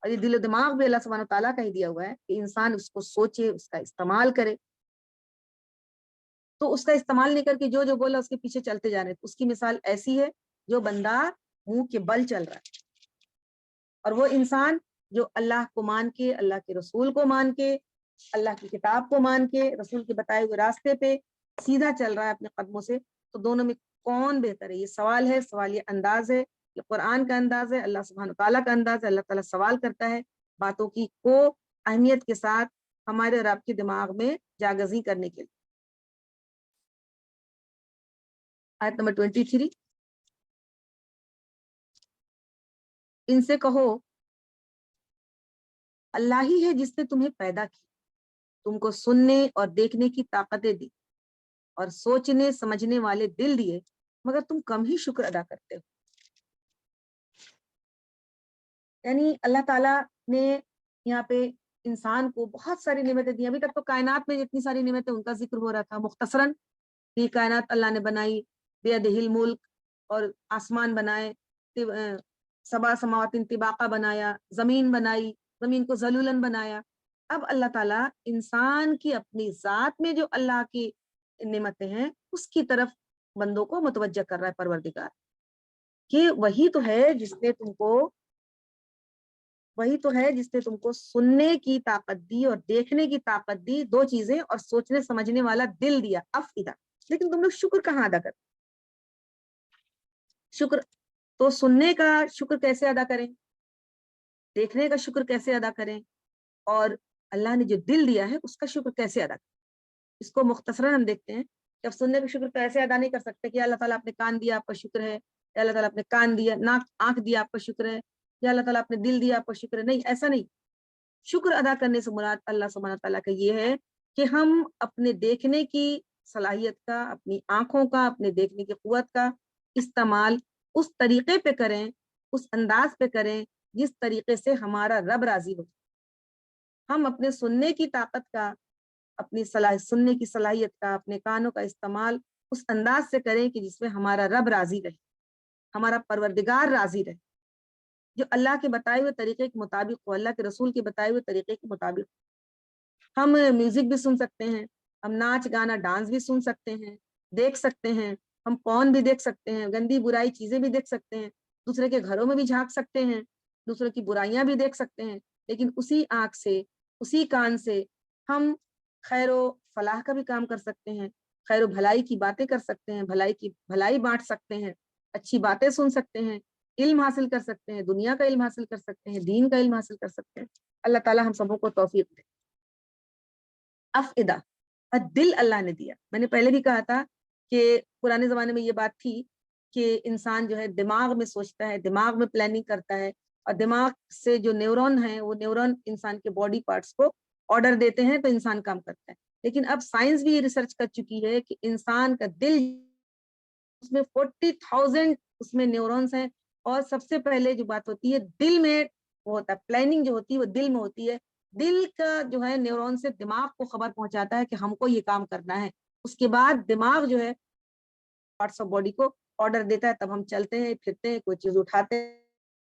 [SPEAKER 1] اور یہ دل و دماغ بھی اللہ سبحانہ تعالیٰ کا ہی دیا ہوا ہے کہ انسان اس کو سوچے، اس کا استعمال کرے. تو اس کا استعمال نہیں کر کے جو بولا اس کے پیچھے چلتے جا رہے. اس کی مثال ایسی ہے جو بندہ منہ کے بل چل رہا ہے، اور وہ انسان جو اللہ کو مان کے، اللہ کے رسول کو مان کے، اللہ کی کتاب کو مان کے، رسول کے بتائے ہوئے راستے پہ سیدھا چل رہا ہے اپنے قدموں سے. تو دونوں میں کون بہتر ہے؟ یہ سوال ہے. سوال یہ انداز ہے، یہ قرآن کا انداز ہے، اللہ سبحانہ تعالیٰ کا انداز ہے. اللہ تعالیٰ سوال کرتا ہے باتوں کی کو اہمیت کے ساتھ ہمارے اور آپ کے دماغ میں جاگزی کرنے کے لیے. آیت نمبر 23، ان سے کہو اللہ ہی ہے جس نے تمہیں پیدا کی، تم کو سننے اور دیکھنے کی طاقتیں دی، اور سوچنے سمجھنے والے دل دیے، مگر تم کم ہی شکر ادا کرتے ہو. یعنی اللہ تعالیٰ نے یہاں پہ انسان کو بہت ساری نعمتیں دی. ابھی تک تو کائنات میں جتنی ساری نعمتیں ان کا ذکر ہو رہا تھا مختصراً. یہ کائنات اللہ نے بنائی، بیدہ الملک، اور آسمان بنائے، سبع سماوات طباقہ بنایا، زمین بنائی، زمین کو ذلولاً بنایا. اب اللہ تعالیٰ انسان کی اپنی ذات میں جو اللہ کی نعمتیں ہیں اس کی طرف بندوں کو متوجہ کر رہا ہے پروردگار، کہ وہی تو ہے جس نے تم کو سننے کی طاقت دی اور دیکھنے کی طاقت دی، دو چیزیں، اور سوچنے سمجھنے والا دل دیا، افئدہ. لیکن تم لوگ شکر کہاں ادا کرتے؟ شکر تو سننے کا شکر کیسے ادا کریں، دیکھنے کا شکر کیسے ادا کریں، اور اللہ نے جو دل دیا ہے اس کا شکر کیسے ادا کریں. اس کو مختصراً ہم دیکھتے ہیں کہ اب سننے کا شکر کیسے ادا نہیں کر سکتے کہ اللہ تعالیٰ آپ نے کان دیا آپ کا شکر ہے، یا اللہ تعالیٰ آپ نے کان دیا، آنکھ دیا آپ کا شکر ہے، یا اللہ تعالیٰ آپ نے دل دیا آپ کا شکر ہے. نہیں، ایسا نہیں. شکر ادا کرنے سے مراد اللہ سبحانہ تعالیٰ کا یہ ہے کہ ہم اپنے دیکھنے کی صلاحیت کا، اپنی آنکھوں کا، اپنے دیکھنے کی قوت کا استعمال اس طریقے پہ کریں، اس انداز پہ کریں جس طریقے سے ہمارا رب راضی ہو. ہم اپنے سننے کی طاقت کا، اپنی سننے کی صلاحیت کا، اپنے کانوں کا استعمال اس انداز سے کریں کہ جس میں ہمارا رب راضی رہے، ہمارا پروردگار راضی رہے، جو اللہ کے بتائے ہوئے طریقے کے مطابق ہو، اللہ کے رسول کے بتائے ہوئے طریقے کے مطابق. ہم میوزک بھی سن سکتے ہیں، ہم ناچ گانا ڈانس بھی سن سکتے ہیں، دیکھ سکتے ہیں، ہم پون بھی دیکھ سکتے ہیں، گندی برائی چیزیں بھی دیکھ سکتے ہیں، دوسرے کے گھروں میں بھی جھانک سکتے ہیں، دوسروں کی برائیاں بھی دیکھ سکتے ہیں. لیکن اسی آنکھ سے، اسی کان سے ہم خیر و فلاح کا بھی کام کر سکتے ہیں، خیر و بھلائی کی باتیں کر سکتے ہیں، بھلائی بانٹ سکتے ہیں، اچھی باتیں سن سکتے ہیں، علم حاصل کر سکتے ہیں، دنیا کا علم حاصل کر سکتے ہیں، دین کا علم حاصل کر سکتے ہیں. اللہ تعالیٰ ہم سبوں کو توفیق دے. افئدہ، اور دل اللہ نے دیا. میں نے پہلے بھی کہا تھا کہ پرانے زمانے میں یہ بات تھی کہ انسان جو ہے دماغ میں سوچتا ہے، دماغ میں پلاننگ کرتا ہے، اور دماغ سے جو نیورون ہیں وہ نیورون انسان کے باڈی پارٹس کو آرڈر دیتے ہیں تو انسان کام کرتا ہے. لیکن اب سائنس بھی یہ ریسرچ کر چکی ہے کہ انسان کا دل، اس میں 40,000 اس میں نیورونز ہیں، اور سب سے پہلے جو بات ہوتی ہے دل میں وہ ہوتا ہے، پلاننگ جو ہوتی ہے وہ دل میں ہوتی ہے. دل کا جو ہے نیورون سے دماغ کو خبر پہنچاتا ہے کہ ہم کو یہ کام کرنا ہے. اس کے بعد دماغ جو ہے پارٹس آف باڈی کو آرڈر دیتا ہے، تب ہم چلتے ہیں، پھرتے ہیں، کوئی چیز اٹھاتے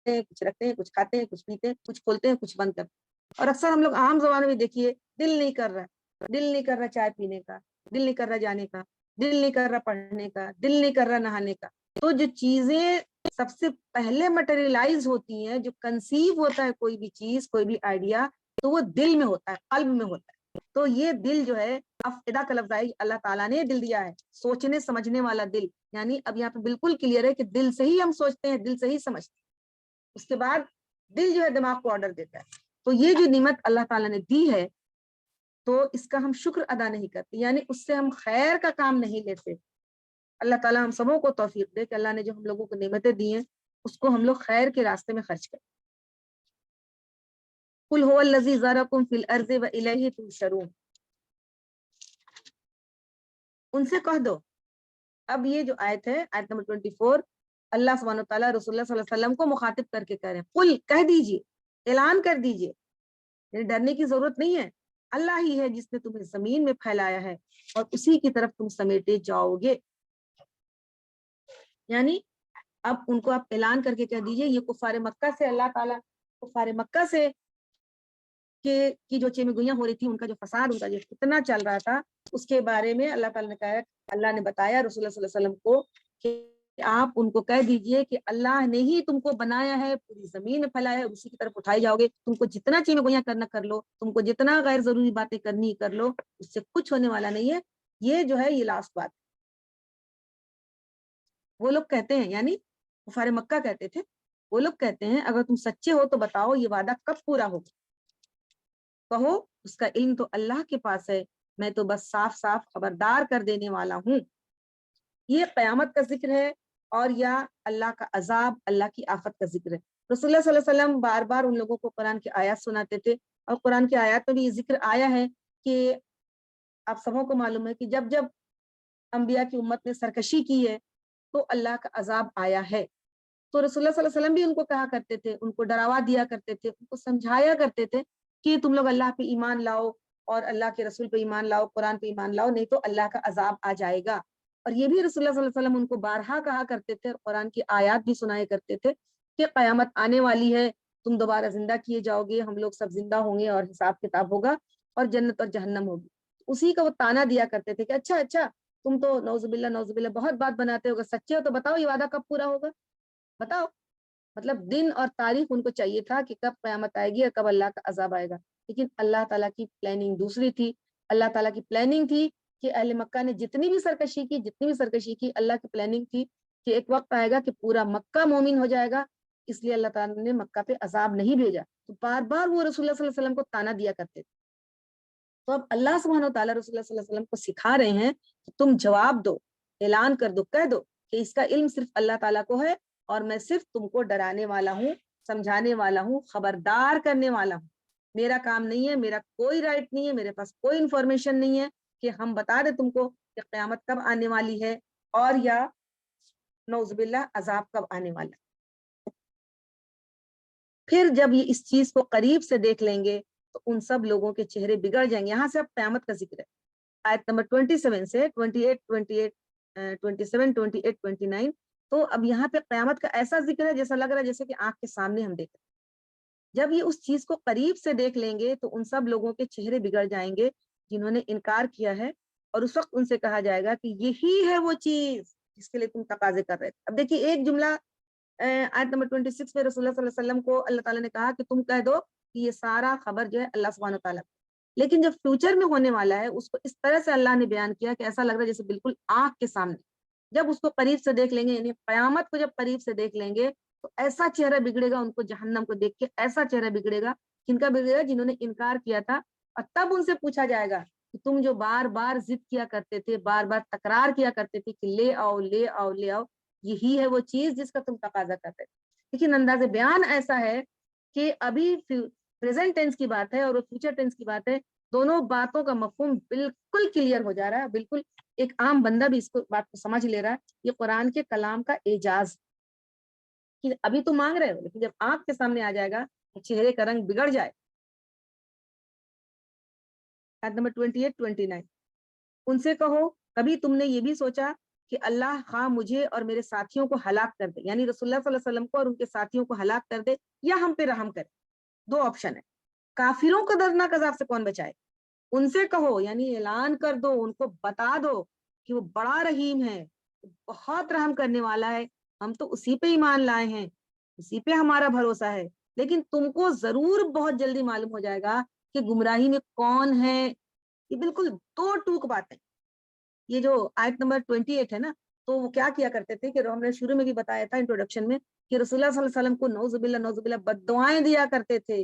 [SPEAKER 1] ہیں، کچھ رکھتے ہیں، کچھ کھاتے ہیں، کچھ پیتے ہیں، کچھ کھولتے ہیں، کچھ بند کرتے ہیں. اور اکثر ہم لوگ عام زبانوں میں دیکھیے دل نہیں کر رہا چائے پینے کا، دل نہیں کر رہا جانے کا، دل نہیں کر رہا پڑھنے کا، دل نہیں کر رہا نہانے کا. تو جو چیزیں سب سے پہلے مٹیریلائز ہوتی ہیں، جو کنسیو ہوتا ہے کوئی بھی چیز، کوئی بھی آئیڈیا، تو وہ دل میں ہوتا ہے، قلب میں ہوتا ہے. تو یہ دل جو ہے افئدہ کا لفظ ہے، اللہ تعالیٰ نے دل دیا ہے، سوچنے سمجھنے والا دل. یعنی اب یہاں پہ بالکل کلیئر ہے کہ دل سے ہی ہم سوچتے ہیں، دل سے ہی سمجھتے ہیں، اس کے بعد دل جو ہے دماغ کو آرڈر دیتا ہے. تو یہ جو نعمت اللہ تعالیٰ نے دی ہے تو اس کا ہم شکر ادا نہیں کرتے، یعنی اس سے ہم خیر کا کام نہیں لیتے۔ اللہ تعالیٰ ہم سبوں کو توفیق دے کہ اللہ نے جو ہم لوگوں کو نعمتیں دی ہیں اس کو ہم لوگ خیر کے راستے میں خرچ کریں۔ قل هو الذی ذرأکم فی الارض والیہ تحشرون، ان سے کہہ دو۔ اب یہ جو آیت ہے، آیت نمبر 24، اللہ سبحانہ وتعالیٰ رسول اللہ صلی اللہ علیہ وسلم کو مخاطب کر کے کہہ رہے ہیں، قل، کہہ دیجئے، اعلان کر دیجئے، یعنی ڈرنے کی ضرورت نہیں ہے، اللہ ہی ہے جس نے تمہیں زمین میں پھیلایا ہے اور اسی کی طرف تم سمیٹے جاؤ گے۔ یعنی اب ان کو آپ اعلان کر کے کہہ دیجئے، یہ کفار مکہ سے اللہ تعالیٰ، کفار مکہ سے کی جو چیمے گوئیاں ہو رہی تھی، ان کا جو فساد، ان کا جو فتنہ چل رہا تھا، اس کے بارے میں اللہ تعالیٰ نے کہا، اللہ نے بتایا رسول اللہ صلی اللہ علیہ وسلم کو کہ آپ ان کو کہہ دیجئے کہ اللہ نے ہی تم کو بنایا ہے، پوری زمین میں پھیلایا ہے، اسی کی طرف اٹھائے جاؤ گے۔ تم کو جتنا چیمے گوئیاں کرنا کر لو، تم کو جتنا غیر ضروری باتیں کرنی کر لو، اس سے کچھ ہونے والا نہیں ہے۔ یہ جو ہے یہ لاسٹ بات، وہ لوگ کہتے ہیں، یعنی کفار مکہ کہتے تھے، وہ لوگ کہتے ہیں اگر تم سچے ہو تو بتاؤ یہ وعدہ کب پورا ہوگا؟ کہو اس کا علم تو اللہ کے پاس ہے، میں تو بس صاف صاف خبردار کر دینے والا ہوں۔ یہ قیامت کا ذکر ہے اور یا اللہ کا عذاب، اللہ کی آفت کا ذکر ہے۔ رسول اللہ صلی اللہ علیہ وسلم بار بار ان لوگوں کو قرآن کی آیات سناتے تھے، اور قرآن کی آیات میں بھی یہ ذکر آیا ہے کہ آپ سبوں کو معلوم ہے کہ جب جب انبیاء کی امت نے سرکشی کی ہے تو اللہ کا عذاب آیا ہے۔ تو رسول اللہ صلی اللہ علیہ وسلم بھی ان کو کہا کرتے تھے، ان کو ڈراوا دیا کرتے تھے، ان کو سمجھایا کرتے تھے کہ تم لوگ اللہ پہ ایمان لاؤ اور اللہ کے رسول پہ ایمان لاؤ، قرآن پہ ایمان لاؤ، نہیں تو اللہ کا عذاب آ جائے گا۔ اور یہ بھی رسول اللہ صلی اللہ علیہ وسلم ان کو بارہا کہا کرتے تھے، اور قرآن کی آیات بھی سنایا کرتے تھے کہ قیامت آنے والی ہے، تم دوبارہ زندہ کیے جاؤ گے، ہم لوگ سب زندہ ہوں گے اور حساب کتاب ہوگا اور جنت اور جہنم ہوگی۔ اسی کا وہ تانا دیا کرتے تھے کہ اچھا تم تو نعوذ باللہ بہت بات بناتے ہو، اگر سچے ہو تو بتاؤ یہ وعدہ کب پورا ہوگا، بتاؤ۔ مطلب دن اور تاریخ ان کو چاہیے تھا کہ کب قیامت آئے گی اور کب اللہ کا عذاب آئے گا، لیکن اللہ تعالیٰ کی پلاننگ دوسری تھی۔ اللہ تعالیٰ کی پلاننگ تھی کہ اہل مکہ نے جتنی بھی سرکشی کی، اللہ کی پلاننگ تھی کہ ایک وقت آئے گا کہ پورا مکہ مومن ہو جائے گا، اس لیے اللہ تعالیٰ نے مکہ پہ عذاب نہیں بھیجا۔ تو بار بار وہ رسول اللہ صلی اللہ علیہ وسلم کو تانا دیا کرتے تھے۔ تو اب اللہ سبحانہ وتعالیٰ رسول اللہ صلی اللہ علیہ وسلم کو سکھا رہے ہیں کہ تم جواب دو، اعلان کر دو، کہہ دو کہ اس کا علم صرف اللہ تعالیٰ کو ہے اور میں صرف تم کو ڈرانے والا ہوں، سمجھانے والا ہوں، خبردار کرنے والا ہوں۔ میرا کام نہیں ہے، میرا کوئی رائٹ نہیں ہے، میرے پاس کوئی انفارمیشن نہیں ہے کہ ہم بتا دیں تم کو کہ قیامت کب آنے والی ہے اور یا نعوذ باللہ عذاب کب آنے والا ہے۔ پھر جب یہ اس چیز کو قریب سے دیکھ لیں گے تو ان سب لوگوں کے چہرے بگڑ جائیں گے۔ یہاں سے اب قیامت کا ذکر ہے، آیت نمبر 27 سے 28 تو اب یہاں پہ قیامت کا ایسا ذکر ہے جیسا لگ رہا ہے جیسے کہ آنکھ کے سامنے ہم دیکھ رہے ہیں۔ جب یہ اس چیز کو قریب سے دیکھ لیں گے تو ان سب لوگوں کے چہرے بگڑ جائیں گے جنہوں نے انکار کیا ہے، اور اس وقت ان سے کہا جائے گا کہ یہی ہے وہ چیز جس کے لیے تم تقاضے کر رہے تھے۔ اب دیکھیے ایک جملہ آیت نمبر 26 میں رسول اللہ صلی اللہ علیہ وسلم کو اللہ تعالیٰ نے کہا کہ تم کہہ دو کہ یہ سارا خبر جو ہے اللہ سبحانہ تعالیٰ، لیکن جب فیوچر میں ہونے والا ہے اس کو اس طرح سے اللہ نے بیان کیا کہ ایسا لگ رہا ہے جیسے بالکل آنکھ کے سامنے۔ جب اس کو قریب سے دیکھ لیں گے، یعنی قیامت کو جب قریب سے دیکھ لیں گے تو ایسا چہرہ بگڑے گا ان کو جہنم کو دیکھ کے، ایسا چہرہ بگڑے گا، کن کا بگڑے گا؟ جنہوں نے انکار کیا تھا۔ اور تب ان سے پوچھا جائے گا کہ تم جو بار بار ضد کیا کرتے تھے، بار بار تکرار کیا کرتے تھے کہ لے آؤ لے آؤ لے آؤ، یہی ہے وہ چیز جس کا تم تقاضا کرتے تھے۔ لیکن انداز بیان ایسا ہے کہ ابھی پریزنٹ ٹینس کی بات ہے اور وہ فیوچر ٹینس کی بات ہے، دونوں باتوں کا مفہوم بالکل کلیئر ہو جا رہا ہے، بالکل ایک عام بندہ بھی اس کو بات کو سمجھ لے رہا ہے۔ یہ قرآن کے کلام کا اعجاز کہ ابھی تو مانگ رہے ہو لیکن جب آنکھ کے سامنے آ جائے گا تو چہرے کا رنگ بگڑ جائے۔ آیت نمبر 28-29 ان سے کہو کبھی تم نے یہ بھی سوچا کہ اللہ خواہ مجھے اور میرے ساتھیوں کو ہلاک کر دے، یعنی رسول اللہ صلی اللہ علیہ وسلم کو اور ان کے ساتھیوں کو ہلاک کر دے، یا ہم پہ رحم کرے۔ دو آپشن ہے، کافروں کو دردناک عذاب سے کون بچائے؟ ان سے کہو یعنی اعلان کر دو، ان کو بتا دو کہ وہ بڑا رحیم ہے، بہت رحم کرنے والا ہے، ہم تو اسی پہ ایمان لائے ہیں، اسی پہ ہمارا بھروسہ ہے۔ لیکن تم کو ضرور بہت جلدی معلوم ہو جائے گا کہ گمراہی میں کون ہے۔ یہ بالکل دو ٹوک بات ہے۔ یہ جو آیت نمبر 28 ہے نا، تو وہ کیا کیا کرتے تھے کہ ہم نے شروع میں بھی بتایا تھا انٹروڈکشن میں کہ رسول اللہ صلی اللہ علیہ وسلم کو نعوذ باللہ بد دعائیں دیا کرتے تھے،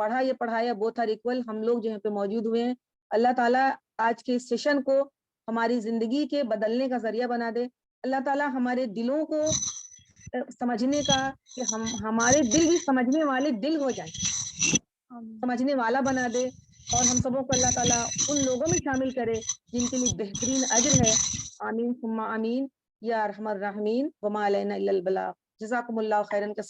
[SPEAKER 1] پڑھا یا پڑھایا both are equal. ہم لوگ جو ہیں پہ موجود ہوئے ہیں. اللہ تعالیٰ آج کے سیشن کو ہماری زندگی کے بدلنے کا ذریعہ بنا دے. اللہ تعالیٰ ہمارے دلوں کو سمجھنے کا کہ ہمارے دل بھی سمجھنے والے دل ہو جائیں, سمجھنے والا بنا دے, اور ہم سبوں کو اللہ تعالیٰ ان لوگوں میں شامل کرے جن کے لیے بہترین اجر ہے. آمین ثم آمین یا ارحم الراحمین. وما علینا الا البلاغ. جزاکم اللہ خیرا کثیرا.